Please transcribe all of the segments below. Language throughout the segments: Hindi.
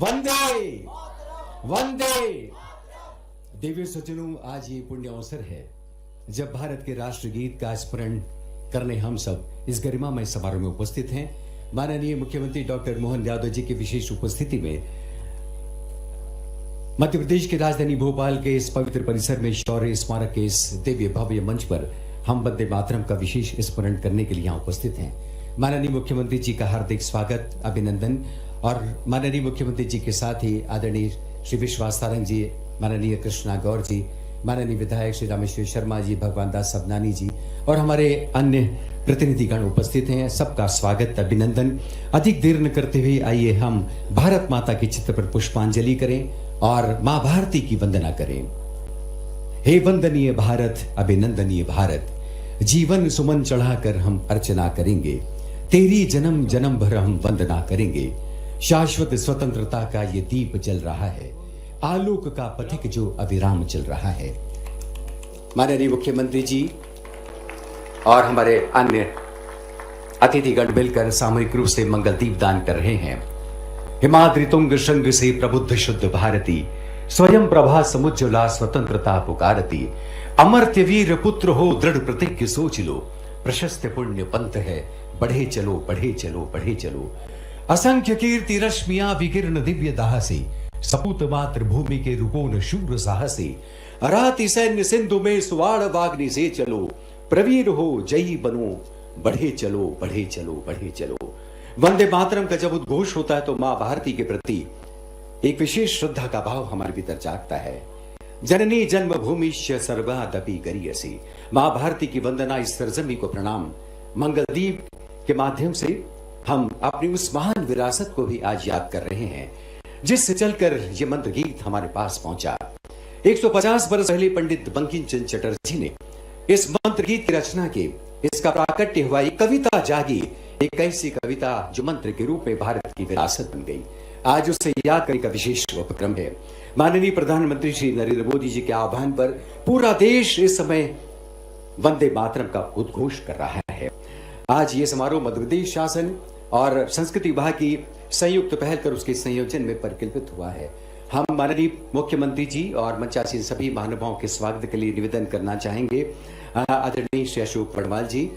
वंदे वंदे। देवी सज्जनों, आज ये पुण्य अवसर है जब भारत के राष्ट्रगीत का स्मरण करने हम सब इस गरिमामय समारोह में उपस्थित हैं। माननीय मुख्यमंत्री डॉक्टर मोहन यादव जी की विशेष उपस्थिति में मध्य प्रदेश की राजधानी भोपाल के इस पवित्र परिसर में शौर्य स्मारक के इस दिव्य भव्य मंच पर हम वंदे मातरम का विशेष स्मरण करने के लिए यहाँ उपस्थित हैं। माननीय मुख्यमंत्री जी का हार्दिक स्वागत, अभिनंदन। और माननीय मुख्यमंत्री जी के साथ ही आदरणीय श्री विश्वास सारंग जी, माननीय कृष्णा गौर जी, माननीय विधायक श्री रामेश्वर शर्मा जी, भगवान दास सबनानी जी और हमारे अन्य प्रतिनिधिगण उपस्थित हैं। सबका स्वागत, अभिनंदन। अधिक देर न करते हुए आइए हम भारत माता के चित्र पर पुष्पांजलि करें और मां भारती की वंदना करें। हे वंदनीय भारत, अभिनंदनीय भारत, जीवन सुमन चढ़ाकर हम अर्चना करेंगे, तेरी जन्म जन्म भर हम वंदना करेंगे। शाश्वत स्वतंत्रता का ये दीप जल रहा है, आलोक का पथिक जो अविराम चल रहा है। माननीय मुख्यमंत्री जी और हमारे अन्य अतिथिगण मिलकर सामूहिक रूप से मंगल दीप दान कर रहे हैं। हिमाद्रि तुंग श्रृंग से प्रबुद्ध शुद्ध भारती, स्वयं प्रभा समुज्ज्वला स्वतंत्रता पुकारती। अमर्त्य वीर पुत्र हो दृढ़ प्रतिज्ञ सोच लो, प्रशस्त पुण्य पंथ है, बढ़े चलो बढ़े चलो बढ़े चलो। असंख्य कीर्ति रश्मियां विकीर्ण दिव्य दाहसी, सपूत मातृभूमि के रुकोन शूर साहसी। अराति सैन्य सिंधु में सुवाड़ वाग्नि से चलो, प्रवीर हो जयी बनो, बढ़े चलो बढ़े चलो बढ़े चलो। वंदे मातरम का जब उद्घोष होता है तो मां भारती के प्रति एक विशेष श्रद्धा का भाव हमारे भीतर जागता है। जननी जन्मभूमिश्च सर्वादपि गरियसी, मां भारती की वंदना, इस सरजमी को प्रणाम। मंगलदीप के माध्यम से हम अपनी उस महान विरासत को भी आज याद कर रहे हैं जिससे चलकर ये मंत्र गीत हमारे पास पहुंचा। 150 वर्ष पहले पंडित बंकिम चंद्र चटर्जी ने इस मंत्र गीत की रचना की। इसका प्राकट्य हुआ, एक कविता जागी, एक ऐसी कविता जो मंत्र के रूप में भारत की विरासत बन गई। आज उसे याद करने का विशेष उपक्रम है। माननीय प्रधानमंत्री श्री नरेंद्र मोदी जी के आह्वान पर पूरा देश इस समय वंदे मातरम का उद्घोष कर रहा है। आज ये समारोह मध्य प्रदेश शासन और संस्कृति विभाग की संयुक्त पहल कर उसके संयोजन में परिकल्पित हुआ है। हम माननीय मुख्यमंत्री जी और मंचासीन सभी महानुभावों के स्वागत के लिए निवेदन करना चाहेंगे। आदरणीय श्री अशोक वर्णवाल जी,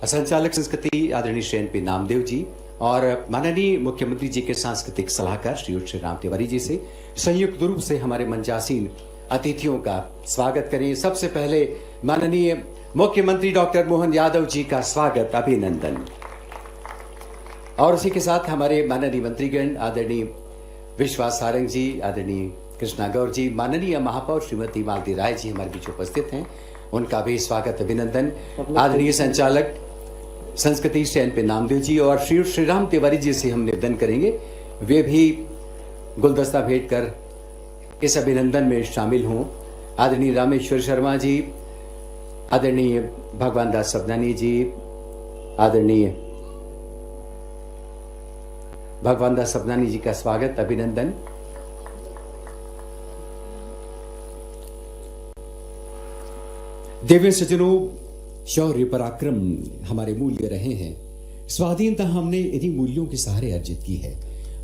संचालक संस्कृति आदरणीय श्री एन.पी. नामदेव जी और माननीय मुख्यमंत्री जी के सांस्कृतिक सलाहकार श्री श्री राम तिवारी जी से संयुक्त रूप से हमारे मंचासीन अतिथियों का स्वागत करें। सबसे पहले माननीय मुख्यमंत्री डॉक्टर मोहन यादव जी का स्वागत, अभिनंदन। और उसी के साथ हमारे माननीय मंत्रीगण आदरणीय विश्वास सारंग जी, आदरणीय कृष्णा गौर जी, माननीय महापौर श्रीमती मालती राय जी हमारे बीच उपस्थित हैं, उनका भी स्वागत, अभिनंदन। आदरणीय संचालक संस्कृति श्री एन.पी. नामदेव जी और श्री श्री राम तिवारी जी से हम निवेदन करेंगे वे भी गुलदस्ता भेंट कर इस अभिनंदन में शामिल हों। आदरणीय रामेश्वर शर्मा जी, आदरणीय भगवान दास सबनानी जी, आदरणीय भगवान दास सबनानी जी का स्वागत, अभिनंदन। देवी सज्जनों, शौर्य पराक्रम हमारे मूल्य रहे हैं। स्वाधीनता हमने इन्हीं मूल्यों के सहारे अर्जित की है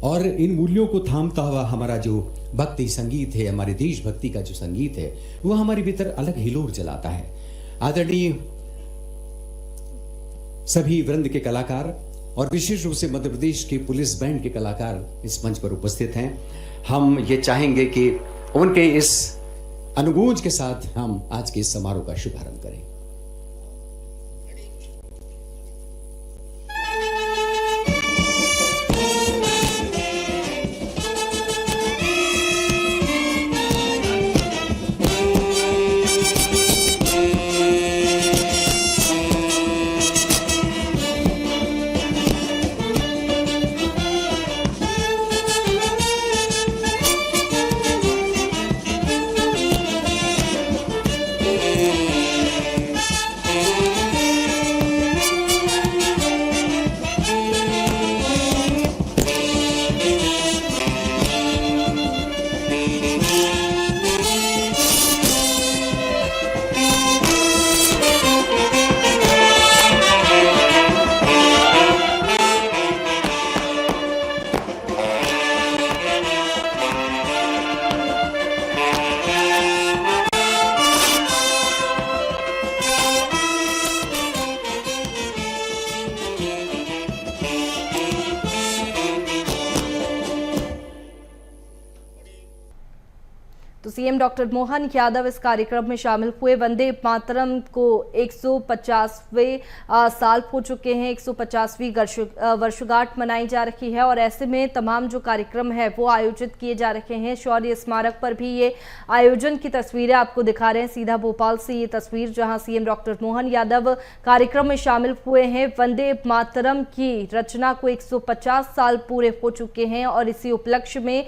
और इन मूल्यों को थामता हुआ हमारा जो भक्ति संगीत है, हमारे देशभक्ति का जो संगीत है, वह हमारे भीतर अलग हिलोर जलाता है। आदरणीय सभी वृंद के कलाकार और विशेष रूप से मध्य प्रदेश के पुलिस बैंड के कलाकार इस मंच पर उपस्थित हैं। हम ये चाहेंगे कि उनके इस अनुगूंज के साथ हम आज के इस समारोह का शुभारंभ करें। सीएम डॉक्टर मोहन यादव इस कार्यक्रम में शामिल हुए। वंदे मातरम को 150वें साल हो चुके हैं, 150वीं वर्षगांठ मनाई जा रही है और ऐसे में तमाम जो कार्यक्रम है वो आयोजित किए जा रहे हैं। शौर्य स्मारक पर भी ये आयोजन की तस्वीरें आपको दिखा रहे हैं, सीधा भोपाल से ये तस्वीर, जहां सीएम डॉक्टर मोहन यादव कार्यक्रम में शामिल हुए हैं। वंदे मातरम की रचना को 150 साल पूरे हो चुके हैं और इसी उपलक्ष्य में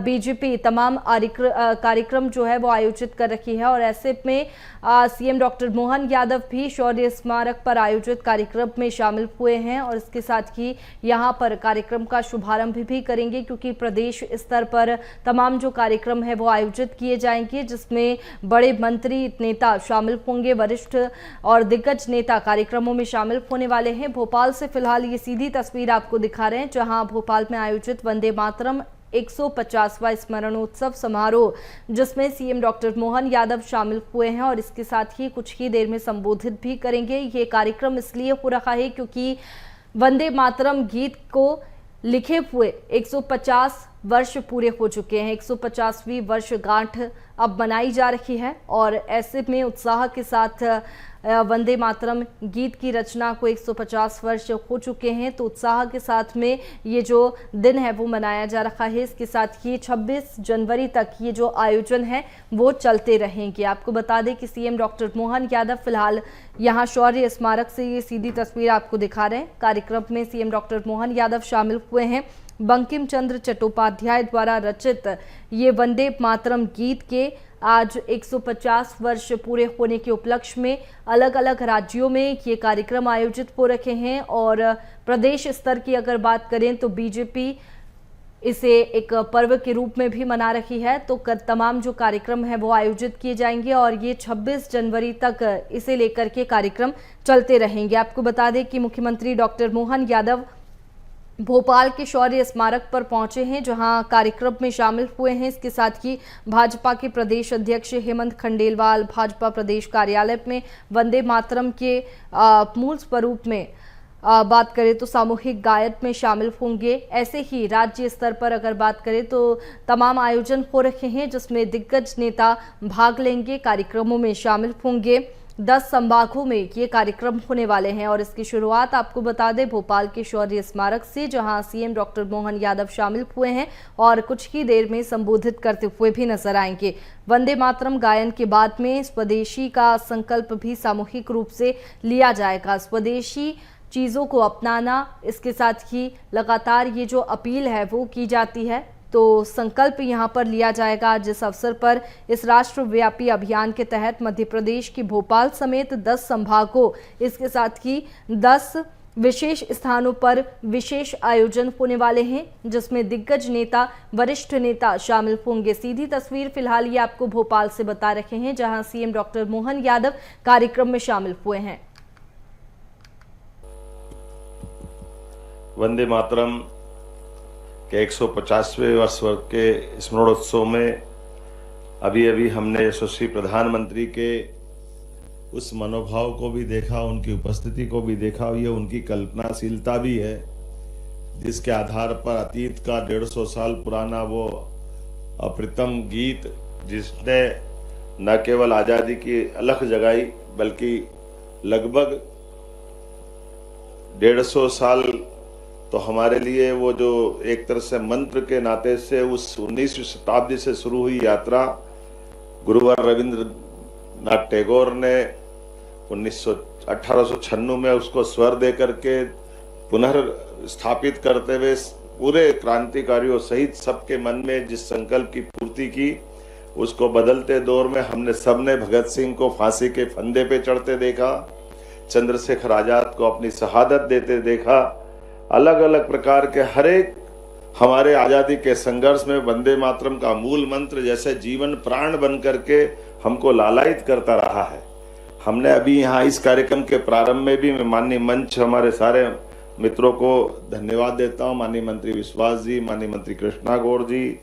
बीजेपी तमाम कार्यक्रम जो है वो आयोजित कर रही है और ऐसे में सीएम डॉक्टर मोहन यादव भी शौर्य स्मारक पर आयोजित कार्यक्रम में शामिल हुए हैं और इसके साथ ही यहां पर कार्यक्रम का शुभारंभ भी करेंगे, क्योंकि प्रदेश स्तर पर तमाम जो कार्यक्रम है वो आयोजित किए जाएंगे, जिसमें बड़े मंत्री नेता शामिल होंगे, वरिष्ठ और दिग्गज नेता कार्यक्रमों में शामिल होने वाले हैं। भोपाल से फिलहाल ये सीधी तस्वीर आपको दिखा रहे हैं, जहां भोपाल में आयोजित वंदे मातरम 150वां स्मरणोत्सव समारोह, जिसमें सीएम डॉक्टर मोहन यादव शामिल हुए हैं और इसके साथ ही कुछ ही देर में संबोधित भी करेंगे। ये कार्यक्रम इसलिए हो रहा है क्योंकि वंदे मातरम गीत को लिखे हुए 150 वर्ष पूरे हो चुके हैं। 150वीं वर्षगांठ अब मनाई जा रही है और ऐसे में उत्साह के साथ वंदे मातरम गीत की रचना को 150 वर्ष हो चुके हैं, तो उत्साह के साथ में ये जो दिन है वो मनाया जा रहा है। इसके साथ ही 26 जनवरी तक ये जो आयोजन है वो चलते रहेंगे। आपको बता दें कि सीएम डॉक्टर मोहन यादव फिलहाल यहाँ शौर्य स्मारक से ये सीधी तस्वीर आपको दिखा रहे हैं। कार्यक्रम में सीएम डॉक्टर मोहन यादव शामिल हुए हैं। बंकिम चंद्र चट्टोपाध्याय द्वारा रचित ये वंदे मातरम गीत के आज 150 वर्ष पूरे होने के उपलक्ष्य में अलग अलग राज्यों में ये कार्यक्रम आयोजित हो रखे हैं और प्रदेश स्तर की अगर बात करें तो बीजेपी इसे एक पर्व के रूप में भी मना रही है। तो तमाम जो कार्यक्रम है वो आयोजित किए जाएंगे और ये 26 जनवरी तक इसे लेकर के कार्यक्रम चलते रहेंगे। आपको बता दें कि मुख्यमंत्री डॉक्टर मोहन यादव भोपाल के शौर्य स्मारक पर पहुंचे हैं, जहां कार्यक्रम में शामिल हुए हैं। इसके साथ ही भाजपा के प्रदेश अध्यक्ष हेमंत खंडेलवाल भाजपा प्रदेश कार्यालय में वंदे मातरम के मूल स्वरूप में बात करें तो सामूहिक गायन में शामिल होंगे। ऐसे ही राज्य स्तर पर अगर बात करें तो तमाम आयोजन हो रहे हैं, जिसमें दिग्गज नेता भाग लेंगे, कार्यक्रमों में शामिल होंगे। 10 संभागों में ये कार्यक्रम होने वाले हैं और इसकी शुरुआत आपको बता दें भोपाल के शौर्य स्मारक से, जहां सीएम डॉक्टर मोहन यादव शामिल हुए हैं और कुछ ही देर में संबोधित करते हुए भी नजर आएंगे। वंदे मातरम गायन के बाद में स्वदेशी का संकल्प भी सामूहिक रूप से लिया जाएगा। स्वदेशी चीज़ों को अपनाना, इसके साथ ही लगातार ये जो अपील है वो की जाती है, तो संकल्प यहां पर लिया जाएगा। जिस अवसर पर इस राष्ट्रव्यापी अभियान के तहत मध्य प्रदेश की भोपाल समेत 10 संभागों, इसके साथ ही 10 विशेष स्थानों पर विशेष आयोजन होने वाले हैं, जिसमें दिग्गज नेता, वरिष्ठ नेता शामिल होंगे। सीधी तस्वीर फिलहाल ये आपको भोपाल से बता रहे हैं, जहां सीएम डॉक्टर मोहन यादव कार्यक्रम में शामिल हुए हैं। वंदे मातरम के 150वें वर्ष के स्मरणोत्सव में अभी हमने यशस्वी प्रधानमंत्री के उस मनोभाव को भी देखा, उनकी उपस्थिति को भी देखा। ये उनकी कल्पनाशीलता भी है, जिसके आधार पर अतीत का 150 साल पुराना वो अप्रतिम गीत, जिसने न केवल आज़ादी की अलख जगाई बल्कि लगभग 150 साल तो हमारे लिए वो जो एक तरह से मंत्र के नाते से उस 19वीं शताब्दी से शुरू हुई यात्रा गुरुवर रविंद्रनाथ टैगोर ने 1896 में उसको स्वर दे करके पुनर्स्थापित करते हुए पूरे क्रांतिकारियों सहित सबके मन में जिस संकल्प की पूर्ति की, उसको बदलते दौर में हमने सबने भगत सिंह को फांसी के फंदे पे चढ़ते देखा, चंद्रशेखर आजाद को अपनी शहादत देते देखा। अलग अलग प्रकार के हर एक हमारे आज़ादी के संघर्ष में वंदे मातरम का मूल मंत्र जैसे जीवन प्राण बन करके हमको लालायित करता रहा है। हमने अभी यहाँ इस कार्यक्रम के प्रारंभ में भी मैं माननीय मंच हमारे सारे मित्रों को धन्यवाद देता हूँ। माननीय मंत्री विश्वास जी, माननीय मंत्री कृष्णा गौड़ जी,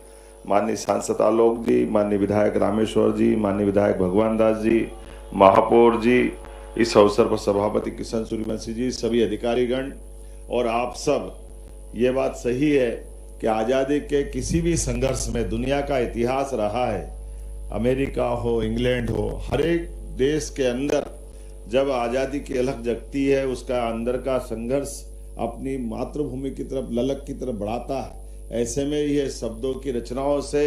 माननीय सांसद आलोक जी, माननीय विधायक रामेश्वर जी, माननीय विधायक भगवान दास जी, महापौर जी, इस अवसर पर सभापति किशन सूर्यवंशी जी, सभी अधिकारीगण और आप सब। ये बात सही है कि आज़ादी के किसी भी संघर्ष में दुनिया का इतिहास रहा है अमेरिका हो, इंग्लैंड हो, हर एक देश के अंदर जब आज़ादी की अलख जगती है, उसका अंदर का संघर्ष अपनी मातृभूमि की तरफ, ललक की तरफ बढ़ाता है। ऐसे में ये शब्दों की रचनाओं से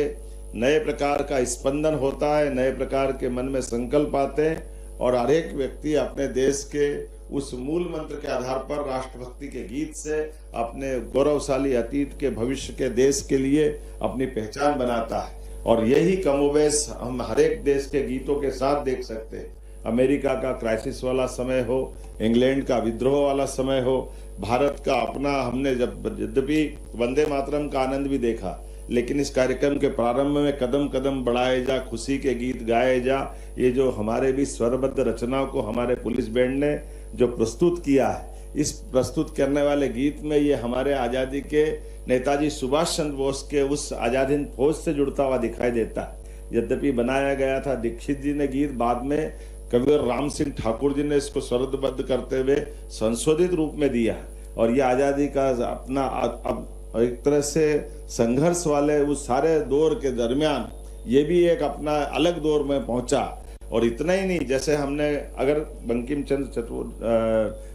नए प्रकार का स्पंदन होता है, नए प्रकार के मन में संकल्प आते हैं और हर एक व्यक्ति अपने देश के उस मूल मंत्र के आधार पर राष्ट्रभक्ति के गीत से अपने गौरवशाली अतीत के, भविष्य के, देश के लिए अपनी पहचान बनाता है। और यही कमोबेश हम हर एक देश के गीतों के साथ देख सकते हैं। अमेरिका का क्राइसिस वाला समय हो, इंग्लैंड का विद्रोह वाला समय हो, भारत का अपना, हमने जब यद्यपि वंदे मातरम का आनंद भी देखा, लेकिन इस कार्यक्रम के प्रारंभ में कदम कदम बढ़ाए जा, खुशी के गीत गाए जा, ये जो हमारे भी स्वरबद्ध रचनाओं को हमारे पुलिस बैंड ने जो प्रस्तुत किया है, इस प्रस्तुत करने वाले गीत में ये हमारे आज़ादी के नेताजी सुभाष चंद्र बोस के उस आज़ाद हिंद फौज से जुड़ता हुआ दिखाई देता है। यद्यपि बनाया गया था दीक्षित जी ने गीत, बाद में कविवर राम सिंह ठाकुर जी ने इसको स्वरबद्ध करते हुए संशोधित रूप में दिया और ये आज़ादी का अपना अब एक तरह से संघर्ष वाले उस सारे दौर के दरमियान ये भी एक अपना अलग दौर में पहुंचा। और इतना ही नहीं, जैसे हमने अगर बंकिम चंद्र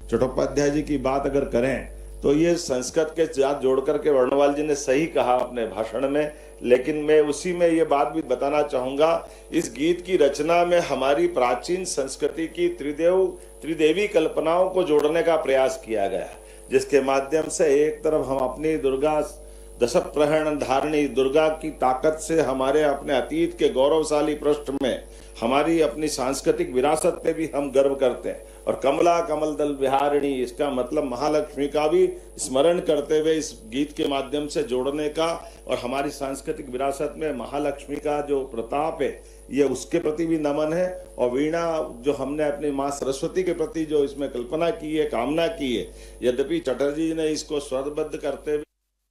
चट्टोपाध्याय जी की बात अगर करें तो ये संस्कृत के साथ जोड़ करके वर्णवाल जी ने सही कहा अपने भाषण में, लेकिन मैं उसी में ये बात भी बताना चाहूंगा, इस गीत की रचना में हमारी प्राचीन संस्कृति की त्रिदेवी कल्पनाओं को जोड़ने का प्रयास किया गया, जिसके माध्यम से एक तरफ हम अपनी दुर्गा दशप्रहरण धारणी दुर्गा की ताकत से हमारे अपने अतीत के गौरवशाली पृष्ठ में हमारी अपनी सांस्कृतिक विरासत पे भी हम गर्व करते हैं, और कमला कमल दल विहारिणी, इसका मतलब महालक्ष्मी का भी स्मरण करते हुए इस गीत के माध्यम से जोड़ने का, और हमारी सांस्कृतिक विरासत में महालक्ष्मी का जो प्रताप है ये उसके प्रति भी नमन है। और वीणा जो हमने अपनी माँ सरस्वती के प्रति जो इसमें कल्पना की है, कामना की है, यद्यपि चटर्जी जी ने इसको स्वरबद्ध करते हुए,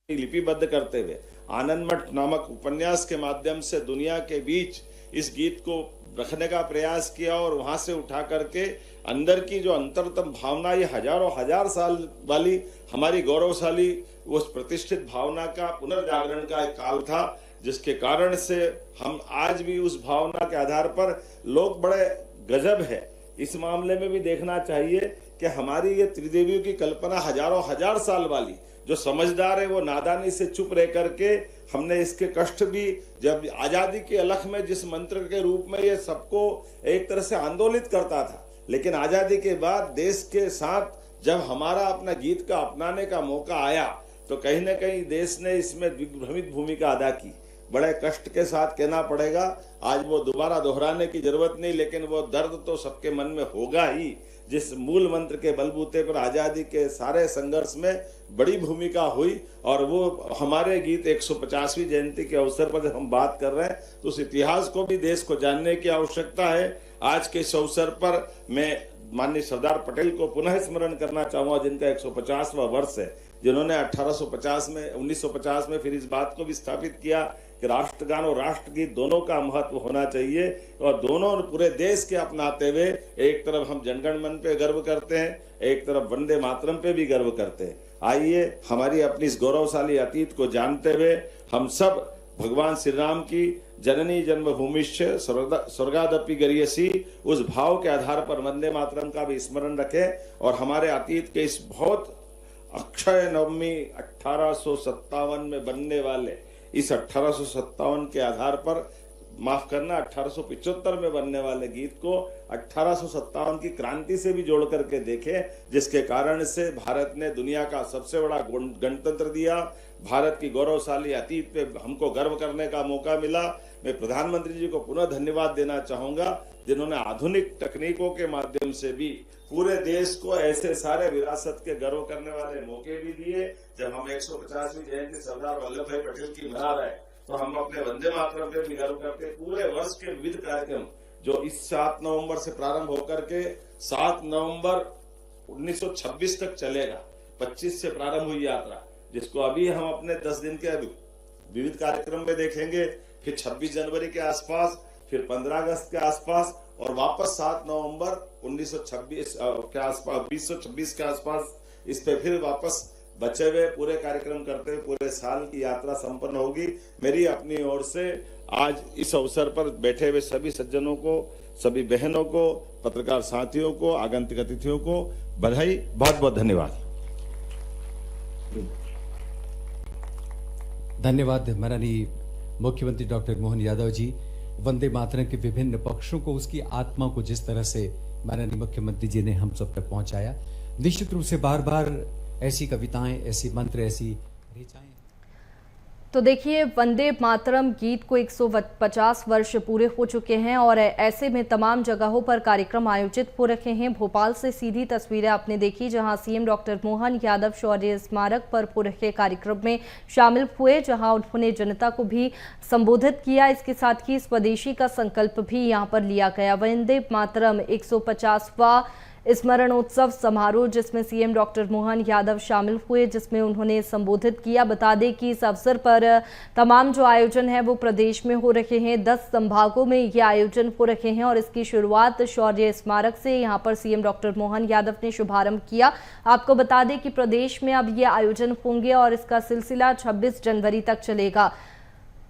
लिपिबद्ध करते हुए आनंद मठ नामक उपन्यास के माध्यम से दुनिया के बीच इस गीत को रखने का प्रयास किया, और वहां से उठा करके अंदर की जो अंतरतम भावना, ये हजारों हजार साल वाली हमारी गौरवशाली उस प्रतिष्ठित भावना का पुनर्जागरण का एक काल था, जिसके कारण से हम आज भी उस भावना के आधार पर लोग बड़े गजब है। इस मामले में भी देखना चाहिए कि हमारी ये त्रिदेवियों की कल्पना हजारों हजार साल वाली, जो समझदार है वो नादानी से चुप रह करके हमने इसके कष्ट भी, जब आजादी के अलख में जिस मंत्र के रूप में ये सबको एक तरह से आंदोलित करता था, लेकिन आजादी के बाद देश के साथ जब हमारा अपना गीत का अपनाने का मौका आया तो कहीं ना कहीं देश ने इसमें दिग्भ्रमित भूमिका अदा की। बड़े कष्ट के साथ कहना पड़ेगा, आज वो दोबारा दोहराने की जरूरत नहीं, लेकिन वो दर्द तो सबके मन में होगा ही, जिस मूल मंत्र के बलबूते पर आजादी के सारे संघर्ष में बड़ी भूमिका हुई। और वो हमारे गीत 150वीं जयंती के अवसर पर जब हम बात कर रहे हैं तो उस इतिहास को भी देश को जानने की आवश्यकता है। आज के इस अवसर पर मैं माननीय सरदार पटेल को पुनः स्मरण करना चाहूंगा, जिनका 150वां वर्ष है, जिन्होंने 1950 में फिर इस बात को भी स्थापित किया कि राष्ट्रगान और राष्ट्रगीत दोनों का महत्व होना चाहिए, और दोनों पूरे देश के अपनाते हुए एक तरफ हम जनगण मन पे गर्व करते हैं, एक तरफ वंदे मातरम पे भी गर्व करते हैं। आइए हमारी अपनी इस गौरवशाली अतीत को जानते हुए हम सब भगवान श्री राम की जननी जन्मभूमिश्च स्वर्गादपि गरीयसी उस भाव के आधार पर वंदे मातरम का भी स्मरण रखें, और हमारे अतीत के इस बहुत अक्षय नवमी 1857 में बनने वाले इस 1857 के आधार पर, माफ करना 1875 में बनने वाले गीत को 1857 की क्रांति से भी जोड़ करके देखें, जिसके कारण से भारत ने दुनिया का सबसे बड़ा गणतंत्र दिया, भारत की गौरवशाली अतीत पे हमको गर्व करने का मौका मिला। मैं प्रधानमंत्री जी को पुनः धन्यवाद देना चाहूंगा, जिन्होंने आधुनिक तकनीकों के माध्यम से भी पूरे देश को ऐसे सारे विरासत के गर्व करने वाले मौके भी दिए। जब हम 150वीं जयंती सरदार वल्लभ भाई पटेल की मना रहे तो हम अपने वंदे मातरम पे भी गर्व करते। पूरे वर्ष के विविध कार्यक्रम जो इस 7 नवंबर से प्रारंभ होकर के 7 नवंबर 1926 तक चलेगा, 25 से प्रारंभ हुई यात्रा, जिसको अभी हम अपने 10 दिन के विविध कार्यक्रम में देखेंगे, फिर 26 जनवरी के आसपास, फिर 15 अगस्त के आसपास, और वापस 7 नवंबर 1926 के आसपास, 2026 के आसपास इस पे फिर वापस बचे हुए पूरे कार्यक्रम करते हुए पूरे साल की यात्रा संपन्न होगी। मेरी अपनी ओर से आज इस अवसर पर बैठे हुए सभी सज्जनों को, सभी बहनों को, पत्रकार साथियों को, आगंतुक अतिथियों को बधाई, बहुत बहुत धन्यवाद। धन्यवाद माननीय मुख्यमंत्री डॉक्टर मोहन यादव जी। वंदे मातरम के विभिन्न पक्षों को, उसकी आत्मा को जिस तरह से माननीय मुख्यमंत्री जी ने हम सब तक पहुंचाया, निश्चित रूप से बार बार ऐसी कविताएं, ऐसी मंत्र, ऐसी ऋचाएं। तो देखिए, वंदे मातरम गीत को 150 वर्ष पूरे हो चुके हैं और ऐसे में तमाम जगहों पर कार्यक्रम आयोजित हो रखे हैं। भोपाल से सीधी तस्वीरें आपने देखी, जहां सीएम डॉक्टर मोहन यादव शौर्य स्मारक पर हो रखे कार्यक्रम में शामिल हुए, जहां उन्होंने जनता को भी संबोधित किया। इसके साथ ही स्वदेशी का संकल्प भी यहां पर लिया गया। वंदे मातरम 150वां स्मरणोत्सव समारोह, जिसमें सीएम डॉक्टर मोहन यादव शामिल हुए, जिसमें उन्होंने संबोधित किया। बता दें कि इस अवसर पर तमाम जो आयोजन है वो प्रदेश में हो रहे हैं। 10 संभागों में ये आयोजन हो रहे हैं और इसकी शुरुआत शौर्य स्मारक से यहां पर सीएम डॉक्टर मोहन यादव ने शुभारंभ किया। आपको बता दें कि प्रदेश में अब ये आयोजन होंगे और इसका सिलसिला 26 जनवरी तक चलेगा।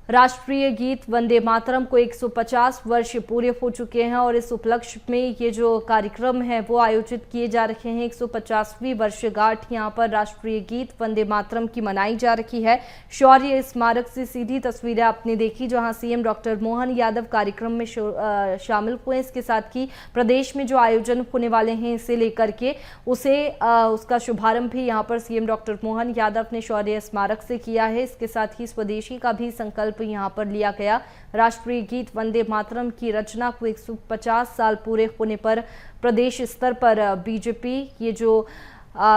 राष्ट्रीय गीत वंदे मातरम को 150 वर्ष पूरे हो चुके हैं और इस उपलक्ष्य में ये जो कार्यक्रम है वो आयोजित किए जा रहे हैं। 150वीं वर्षगांठ यहाँ पर राष्ट्रीय गीत वंदे मातरम की मनाई जा रही है। शौर्य स्मारक से सीधी तस्वीरें आपने देखी, जहां सीएम डॉक्टर मोहन यादव कार्यक्रम में शामिल हुए। इसके साथ ही प्रदेश में जो आयोजन होने वाले हैं इसे लेकर के उसका शुभारंभ भी यहाँ पर सीएम डॉक्टर मोहन यादव ने शौर्य स्मारक से किया है। इसके साथ ही स्वदेशी का भी संकल्प यहाँ पर लिया गया। राष्ट्रीय गीत वंदे मातरम की रचना को 150 साल पूरे होने पर प्रदेश स्तर पर बीजेपी ये जो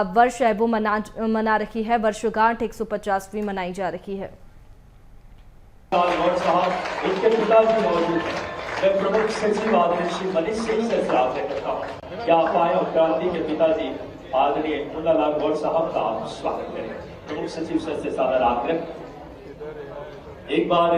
वर्ष है वो मना रही है। वर्षगांठ 150वीं मनाई जा रही है। उनके पिताजी मौजूद हैं। मैं प्रमुख सचिव आदरणीय श्री मनीष सिंह से आग्रह करता हूँ, क्या आप आए और क्रांति के पिताजी आदरणीय मुन्नालाल गौड़ साहब का आप स्वागत करें। प्रमुख सचिव सर से सादर आग्रह। एक बार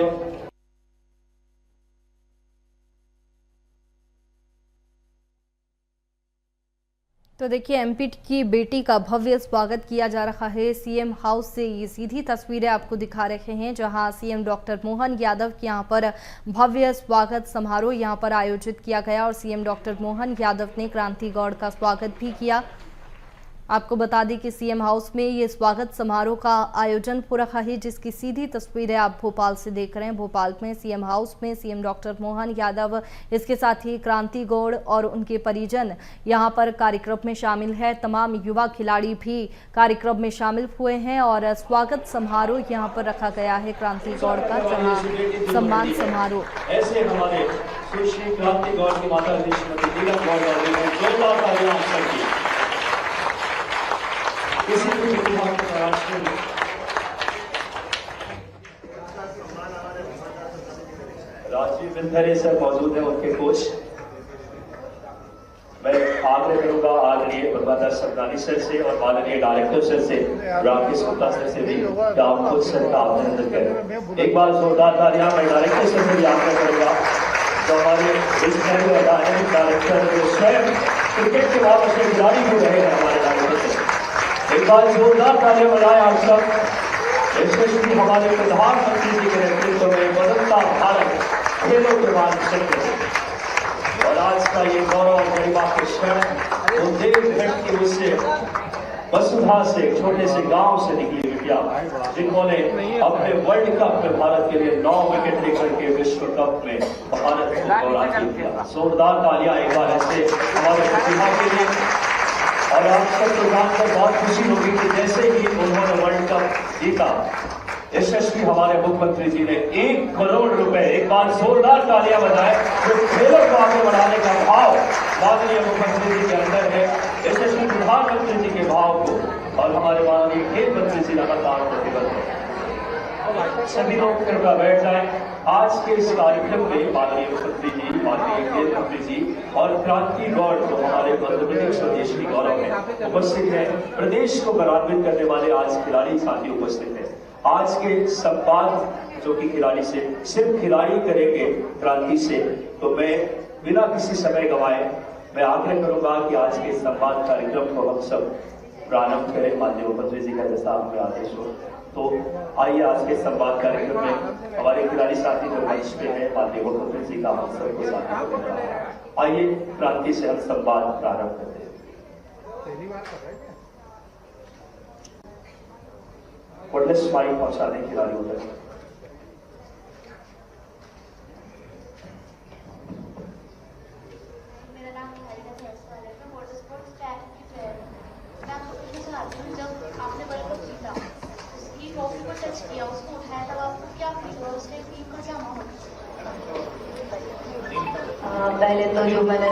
तो देखिए, एमपी की बेटी का भव्य स्वागत किया जा रहा है। सीएम हाउस से ये सीधी तस्वीरें आपको दिखा रहे हैं, जहां सीएम डॉक्टर मोहन यादव के यहां पर भव्य स्वागत समारोह यहां पर आयोजित किया गया और सीएम डॉक्टर मोहन यादव ने क्रांति गौड़ का स्वागत भी किया। आपको बता दें कि सीएम हाउस में ये स्वागत समारोह का आयोजन हो रहा है, जिसकी सीधी तस्वीरें आप भोपाल से देख रहे हैं। भोपाल में सीएम हाउस में सीएम डॉक्टर मोहन यादव, इसके साथ ही क्रांति गौड़ और उनके परिजन यहां पर कार्यक्रम में शामिल है। तमाम युवा खिलाड़ी भी कार्यक्रम में शामिल हुए हैं और स्वागत समारोह यहां पर रखा गया है क्रांति गौड़ का, जहां सम्मान समारोह। ऐसे हमारे सुश्री क्रांति गौड़ की माता श्रीमती नीलम गौड़ इसी राजीव बिंदरे सर मौजूद है, उनके कोच। मैं आग्रह करूंगा आदरणीय बलवंतर सबनानी सर से और माननीय डायरेक्टर सर से, राकेश गुप्ता सर से भी, क्या आप खुद सर का अभिनंदन करें। एक बार जोरदार तालियां। मैं डायरेक्टर सर से भी आग्रह करूंगा, जो हमारे डायरेक्टर स्वयं क्रिकेट के बाद उसके खिलाड़ी हो रहे हैं हमारे डायरेक्टर सर। एक बार जोरदार तालियां बजाएं आप सब। यशस्वी हमारे प्रधानमंत्री जी के नेतृत्व में बदलता भारत खेलों के बाद और आज का ये गौरव और गरिमा के क्षण बुंदेलखंड की उससे वसुधा से छोटे से गांव से निकली बिटिया, जिन्होंने अपने वर्ल्ड कप में भारत के लिए 9 विकेट लेकर के विश्व कप में भारत को गौरवान्वित किया। जोरदार तालियां एक बार ऐसे हमारे प्रतिभा के लिए। और आप सबको जानकर बहुत खुशी होगी कि जैसे ही उन्होंने वर्ल्ड कप जीता, यशस्वी हमारे मुख्यमंत्री जी ने 1 करोड़ रुपए, एक बार जोरदार तालियां बजाएं, जो खेलों को आगे बढ़ाने का भाव माननीय मुख्यमंत्री जी के अंदर है, यशस्वी प्रधानमंत्री जी के भाव को और हमारे माननीय खेल मंत्री जी लगातार प्रतिबद्ध है। सभी लोग कृपया बैठ जाएं। आज के इस कार्यक्रम में माननीय मुख्यमंत्री जी, माननीय खेल मंत्री जी और क्रांति गौड़ जो हमारे मध्य प्रदेश और देश की गौरव में उपस्थित है, प्रदेश को गौरवान्वित करने वाले आज खिलाड़ी साथी उपस्थित हैं। आज के संवाद जो कि खिलाड़ी से सिर्फ खिलाड़ी करेंगे क्रांति से, तो मैं बिना किसी समय गंवाए मैं आग्रह करूंगा कि आज के संवाद कार्यक्रम को हम सब प्रारंभ करें। माननीय मुख्यमंत्री जी का जैसा हमें आदेश हो। तो आइए आज के संवाद कार्यक्रम में हमारे खिलाड़ी साथी जो मंच पे हैं माननीय मुख्यमंत्री जी का हम सबको साथ में रहा है। आइए क्रांति से हम संवाद प्रारंभ करते हैं। वर्ल्ड माइक पहुंचाने खिलाड़ियों तक। जब आपने वर्ल्ड कप जीता, उसकी ट्रॉफी को टच किया, उसको उठाया, तब आपको क्या फील हुआ? उसके टीम का क्या माहौल? पहले तो जो मैंने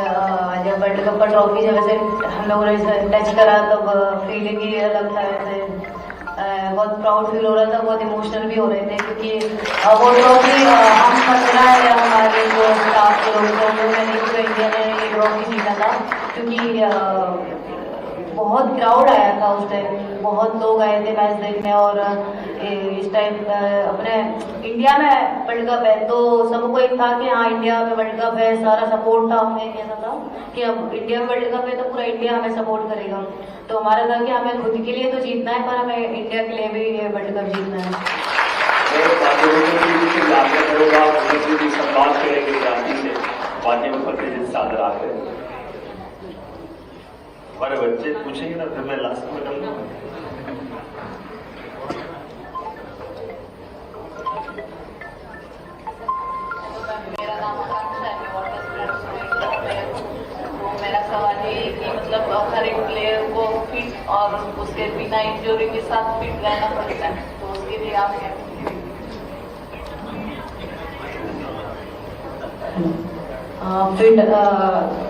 जब वर्ल्ड कप का ट्रॉफी जब ऐसे हम लोगों ने टच करा तब फीलिंग ही अलग था। ऐसे बहुत प्राउड फील हो रहा था, बहुत इमोशनल भी हो रहे थे क्योंकि वो ट्रॉफी हम पंद्रह या हमारे जो स्टाफ के लोग थे उन लोगों ने पूरे इंडिया ने ये ट्रॉफी जीता था क्योंकि बहुत क्राउड आया था उस टाइम, बहुत लोग आए थे मैच देखने। और इस टाइम अपने इंडिया में वर्ल्ड कप है तो सबको एक था कि हाँ इंडिया में वर्ल्ड कप है, सारा सपोर्ट था। हमें ऐसा था कि अब इंडिया में वर्ल्ड कप है तो पूरा इंडिया हमें सपोर्ट करेगा। तो हमारा था कि हमें खुद के लिए तो जीतना है पर हमें इंडिया के लिए भी ये वर्ल्ड कप जीतना है। हमारे बच्चे पूछेंगे ना फिर मैं लास्ट में करूँगा। मेरा नाम मेरा सवाल ये कि मतलब हर एक प्लेयर को फिट और उसके बिना इंजरी के साथ फिट रहना पड़ता है, तो उसके लिए आप क्या फिट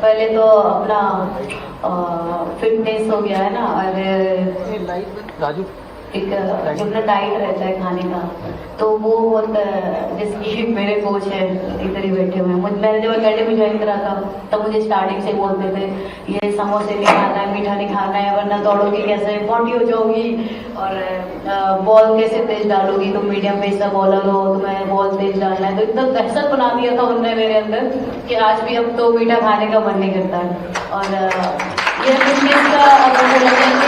पहले तो अपना फिटनेस हो गया है ना, और राजू एक जो अपना डाइट रहता है खाने का तो वो बहुत जैसे मेरे कोच है इधर ही बैठे हुए हैं। मैंने जब अकेडमी ज्वाइन करा था तब मुझे स्टार्टिंग से बोलते थे ये समोसे नहीं खाना है, मीठा नहीं खाना है, वरना दौड़ोगी कैसे, मोटी हो जाओगी, और बॉल कैसे तेज डालोगी, तुम मीडियम पेस का बॉलर हो, तुम्हें बॉल तेज डालना है। तो एकदम दहशत बना दिया था उनने मेरे अंदर कि आज भी अब तो मीठा खाने का मन नहीं करता है। और ये फिटनेस का मुझे लगता है कि